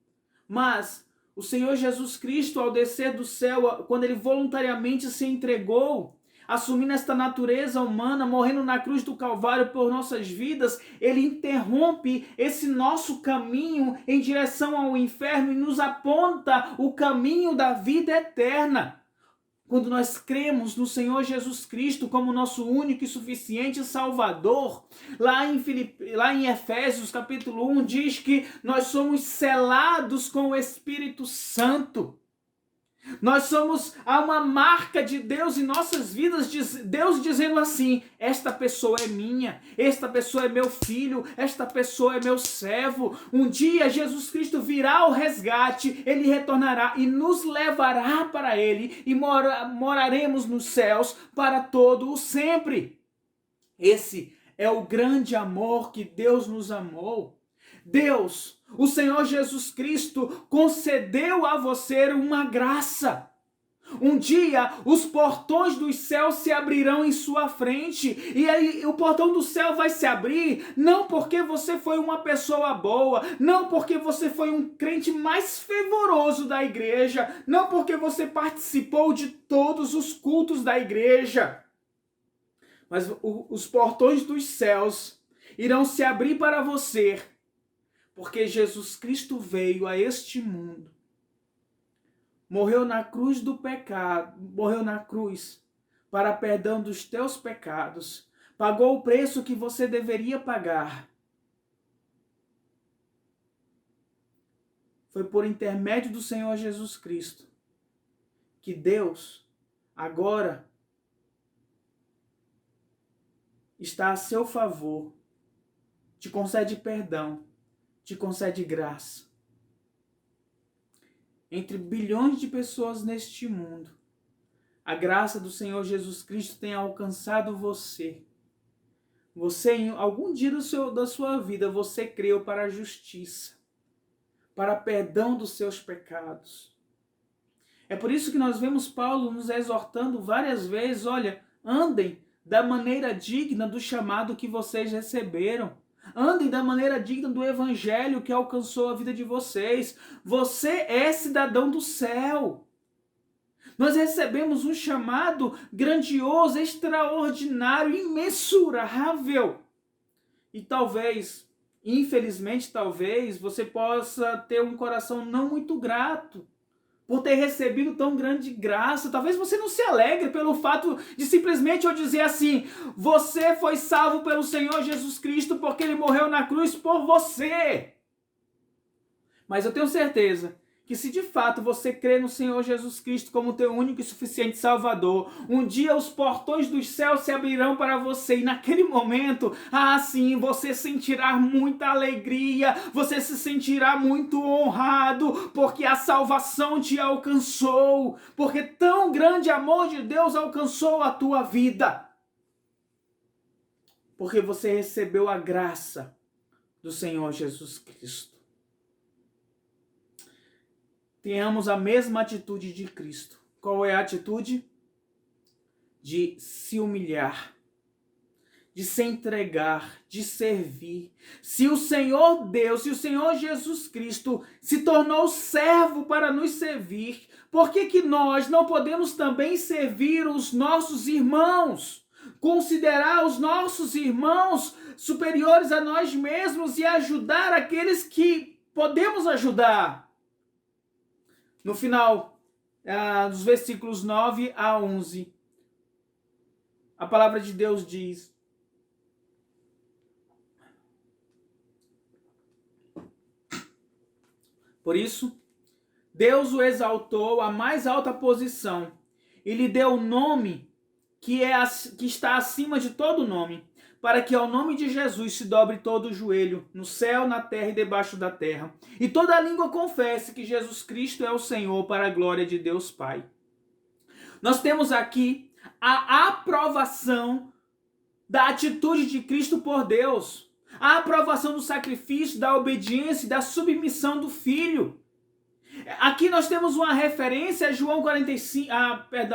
Mas o Senhor Jesus Cristo, ao descer do céu, quando ele voluntariamente se entregou, assumindo esta natureza humana, morrendo na cruz do Calvário por nossas vidas, ele interrompe esse nosso caminho em direção ao inferno e nos aponta o caminho da vida eterna. Quando nós cremos no Senhor Jesus Cristo como nosso único e suficiente Salvador, lá em Efésios capítulo 1 diz que nós somos selados com o Espírito Santo. Há uma marca de Deus em nossas vidas, Deus dizendo assim, esta pessoa é minha, esta pessoa é meu filho, esta pessoa é meu servo. Um dia Jesus Cristo virá ao resgate, ele retornará e nos levará para ele e moraremos nos céus para todo o sempre. Esse é o grande amor que Deus nos amou. Deus, o Senhor Jesus Cristo, concedeu a você uma graça. Um dia os portões dos céus se abrirão em sua frente, e aí o portão do céu vai se abrir não porque você foi uma pessoa boa, não porque você foi um crente mais fervoroso da igreja, não porque você participou de todos os cultos da igreja, mas os portões dos céus irão se abrir para você, porque Jesus Cristo veio a este mundo, morreu na cruz do pecado, morreu na cruz para perdão dos teus pecados, pagou o preço que você deveria pagar. Foi por intermédio do Senhor Jesus Cristo que Deus agora está a seu favor, te concede perdão, te concede graça. Entre bilhões de pessoas neste mundo, a graça do Senhor Jesus Cristo tem alcançado você. Você, em algum dia da sua vida, você creu para a justiça, para perdão dos seus pecados. É por isso que nós vemos Paulo nos exortando várias vezes, olha, andem da maneira digna do chamado que vocês receberam. Andem da maneira digna do evangelho que alcançou a vida de vocês. Você é cidadão do céu. Nós recebemos um chamado grandioso, extraordinário, imensurável. E talvez, infelizmente talvez, você possa ter um coração não muito grato por ter recebido tão grande graça. Talvez você não se alegre pelo fato de simplesmente eu dizer assim, você foi salvo pelo Senhor Jesus Cristo porque Ele morreu na cruz por você. Mas eu tenho certeza que se de fato você crê no Senhor Jesus Cristo como teu único e suficiente Salvador, um dia os portões dos céus se abrirão para você e naquele momento, sim, você sentirá muita alegria, você se sentirá muito honrado, porque a salvação te alcançou, porque tão grande amor de Deus alcançou a tua vida, porque você recebeu a graça do Senhor Jesus Cristo. Tenhamos a mesma atitude de Cristo. Qual é a atitude? De se humilhar, de se entregar, de servir. Se o Senhor Deus, se o Senhor Jesus Cristo se tornou servo para nos servir, por que nós não podemos também servir os nossos irmãos? Considerar os nossos irmãos superiores a nós mesmos e ajudar aqueles que podemos ajudar. No final, dos versículos 9 a 11, a palavra de Deus diz: por isso, Deus o exaltou à mais alta posição e lhe deu o nome que está acima de todo nome, para que ao nome de Jesus se dobre todo o joelho, no céu, na terra e debaixo da terra, e toda língua confesse que Jesus Cristo é o Senhor, para a glória de Deus Pai. Nós temos aqui a aprovação da atitude de Cristo por Deus, a aprovação do sacrifício, da obediência e da submissão do Filho. Aqui nós temos uma referência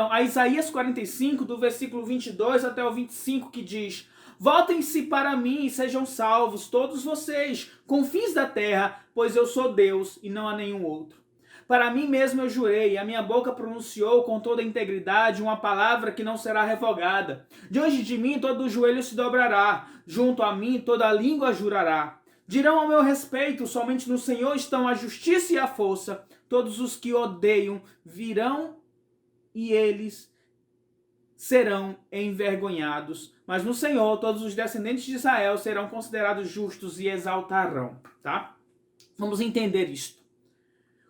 a Isaías 45, do versículo 22 até o 25, que diz: voltem-se para mim e sejam salvos todos vocês, confins da terra, pois eu sou Deus e não há nenhum outro. Para mim mesmo eu jurei, a minha boca pronunciou com toda a integridade uma palavra que não será revogada. Diante de mim todo joelho se dobrará, junto a mim toda língua jurará. Dirão ao meu respeito, somente no Senhor estão a justiça e a força. Todos os que odeiam virão e eles serão envergonhados. Mas no Senhor todos os descendentes de Israel serão considerados justos e exaltarão. Tá? Vamos entender isto.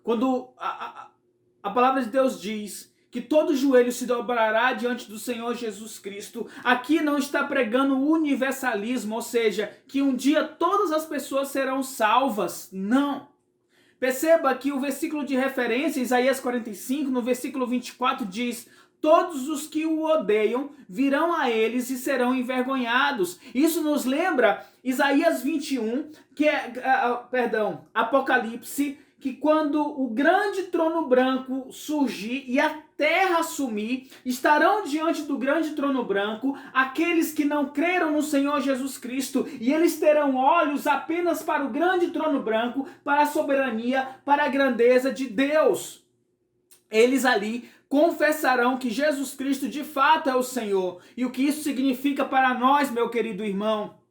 Quando a palavra de Deus diz que todo joelho se dobrará diante do Senhor Jesus Cristo, aqui não está pregando o universalismo, ou seja, que um dia todas as pessoas serão salvas. Não. Perceba que o versículo de referência, Isaías 45, no versículo 24, diz: todos os que o odeiam virão a eles e serão envergonhados. Isso nos lembra Isaías 21, Apocalipse, que quando o grande trono branco surgir e a terra sumir, estarão diante do grande trono branco aqueles que não creram no Senhor Jesus Cristo, e eles terão olhos apenas para o grande trono branco, para a soberania, para a grandeza de Deus. Eles ali confessarão que Jesus Cristo de fato é o Senhor. E o que isso significa para nós, meu querido irmão?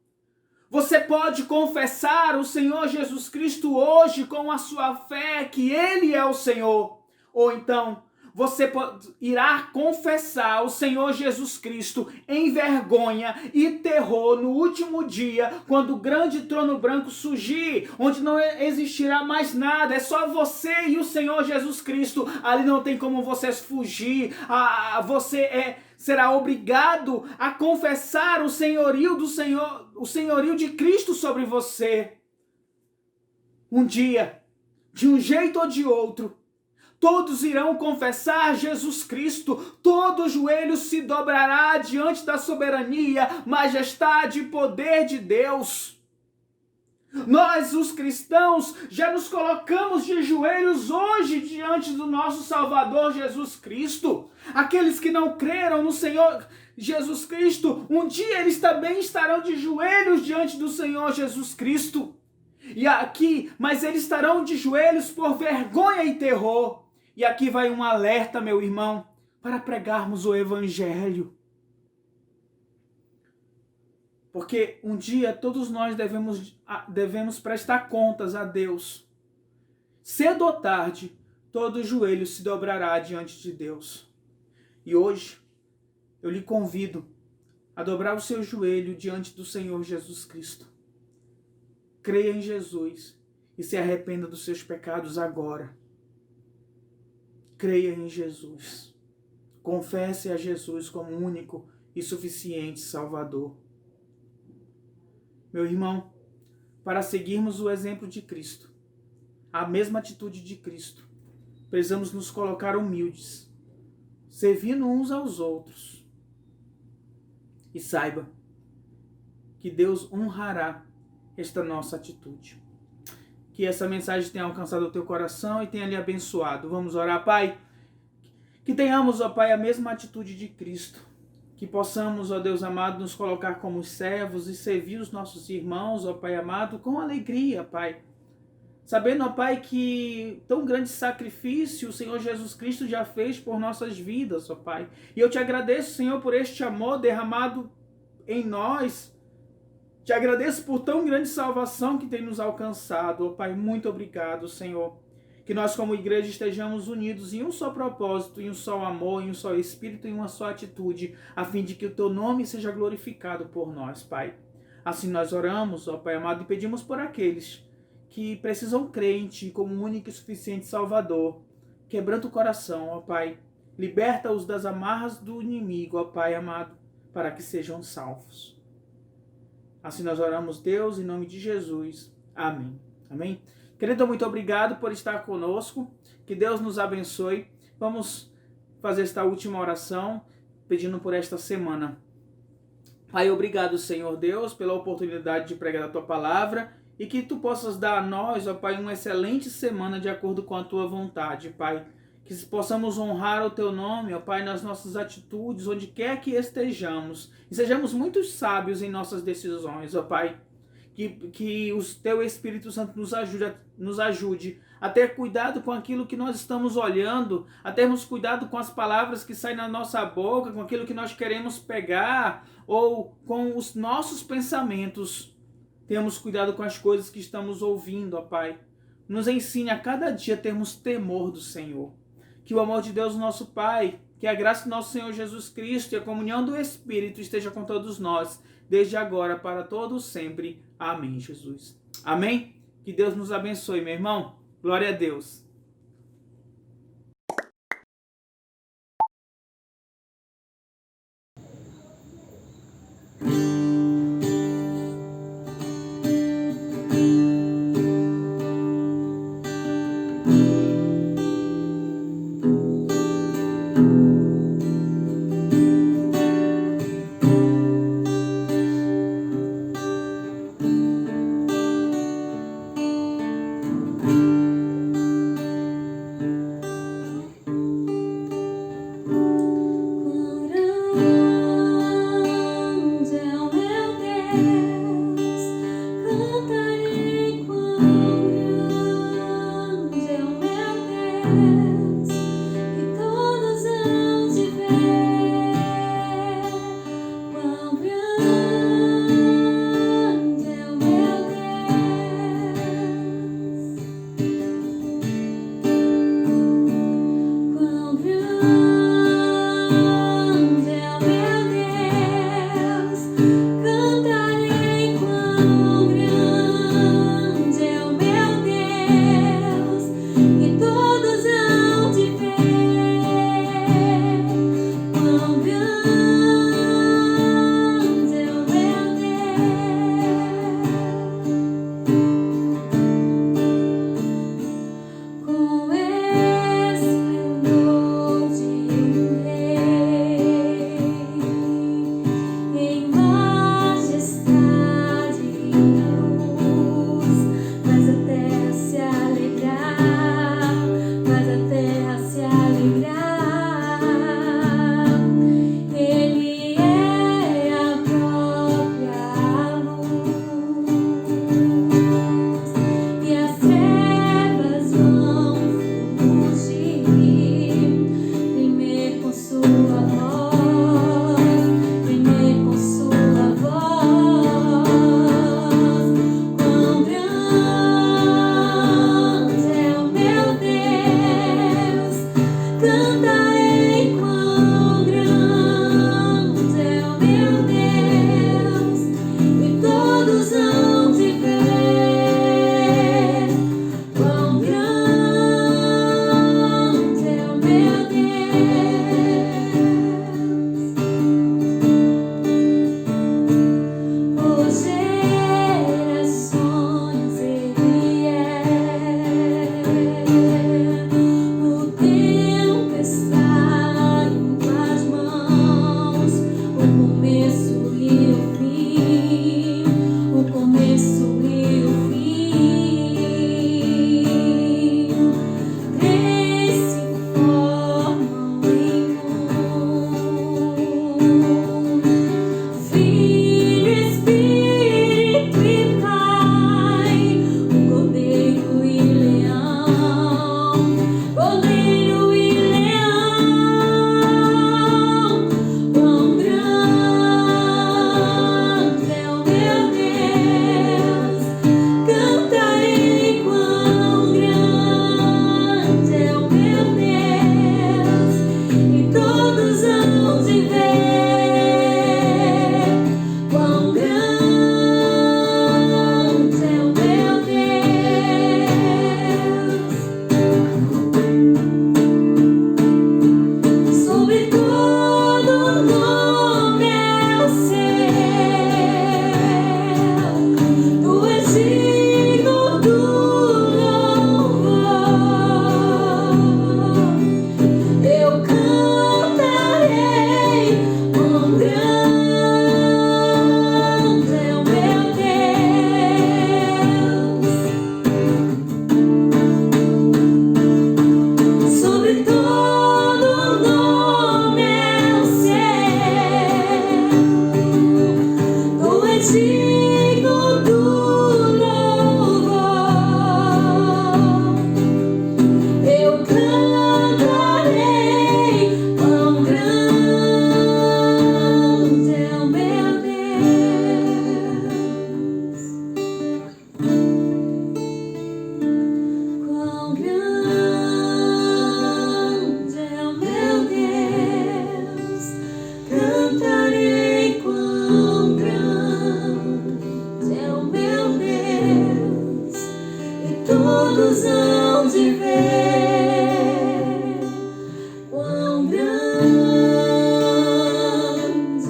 Você pode confessar o Senhor Jesus Cristo hoje com a sua fé que Ele é o Senhor. Ou então, você irá confessar o Senhor Jesus Cristo em vergonha e terror no último dia, quando o grande trono branco surgir, onde não existirá mais nada, é só você e o Senhor Jesus Cristo. Ali não tem como você fugir, será obrigado a confessar o senhorio do Senhor, o senhorio de Cristo sobre você. Um dia, de um jeito ou de outro, todos irão confessar Jesus Cristo, todo joelho se dobrará diante da soberania, majestade e poder de Deus. Nós, os cristãos, já nos colocamos de joelhos hoje diante do nosso Salvador Jesus Cristo. Aqueles que não creram no Senhor Jesus Cristo, um dia eles também estarão de joelhos diante do Senhor Jesus Cristo. Mas eles estarão de joelhos por vergonha e terror. E aqui vai um alerta, meu irmão, para pregarmos o Evangelho. Porque um dia todos nós devemos prestar contas a Deus. Cedo ou tarde, todo joelho se dobrará diante de Deus. E hoje, eu lhe convido a dobrar o seu joelho diante do Senhor Jesus Cristo. Creia em Jesus e se arrependa dos seus pecados agora. Creia em Jesus. Confesse a Jesus como único e suficiente Salvador. Meu irmão, para seguirmos o exemplo de Cristo, a mesma atitude de Cristo, precisamos nos colocar humildes, servindo uns aos outros. E saiba que Deus honrará esta nossa atitude. Que essa mensagem tenha alcançado o teu coração e tenha lhe abençoado. Vamos orar, Pai? Que tenhamos, ó Pai, a mesma atitude de Cristo. Que possamos, ó Deus amado, nos colocar como servos e servir os nossos irmãos, ó Pai amado, com alegria, Pai. Sabendo, ó Pai, que tão grande sacrifício o Senhor Jesus Cristo já fez por nossas vidas, ó Pai. E eu te agradeço, Senhor, por este amor derramado em nós. Te agradeço por tão grande salvação que tem nos alcançado, ó Pai. Muito obrigado, Senhor. Que nós como igreja estejamos unidos em um só propósito, em um só amor, em um só espírito, em uma só atitude, a fim de que o teu nome seja glorificado por nós, Pai. Assim nós oramos, ó Pai amado, e pedimos por aqueles que precisam crer em Ti como único e suficiente Salvador. Quebranta o coração, ó Pai. Liberta-os das amarras do inimigo, ó Pai amado, para que sejam salvos. Assim nós oramos, Deus, em nome de Jesus. Amém. Amém. Querido, muito obrigado por estar conosco. Que Deus nos abençoe. Vamos fazer esta última oração, pedindo por esta semana. Pai, obrigado, Senhor Deus, pela oportunidade de pregar a Tua palavra e que Tu possas dar a nós, ó Pai, uma excelente semana de acordo com a Tua vontade, Pai. Que possamos honrar o Teu nome, ó Pai, nas nossas atitudes, onde quer que estejamos. E sejamos muito sábios em nossas decisões, ó Pai. Que o Teu Espírito Santo nos ajude a ter cuidado com aquilo que nós estamos olhando, a termos cuidado com as palavras que saem na nossa boca, com aquilo que nós queremos pegar, ou com os nossos pensamentos. Temos cuidado com as coisas que estamos ouvindo, ó Pai. Nos ensine a cada dia termos temor do Senhor. Que o amor de Deus, nosso Pai, que a graça do nosso Senhor Jesus Cristo e a comunhão do Espírito esteja com todos nós, desde agora para todos sempre. Amém, Jesus. Amém? Que Deus nos abençoe, meu irmão. Glória a Deus. todos hão de ver quão grande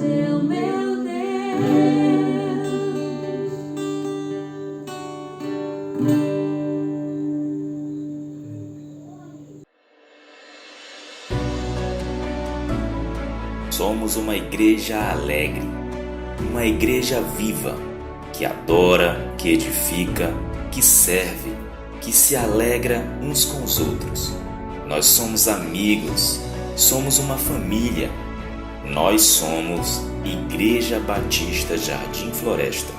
é o meu Deus. Somos uma igreja alegre, uma igreja viva, que adora, que edifica, que serve, que se alegra uns com os outros. Nós somos amigos, somos uma família. Nós somos Igreja Batista Jardim Floresta.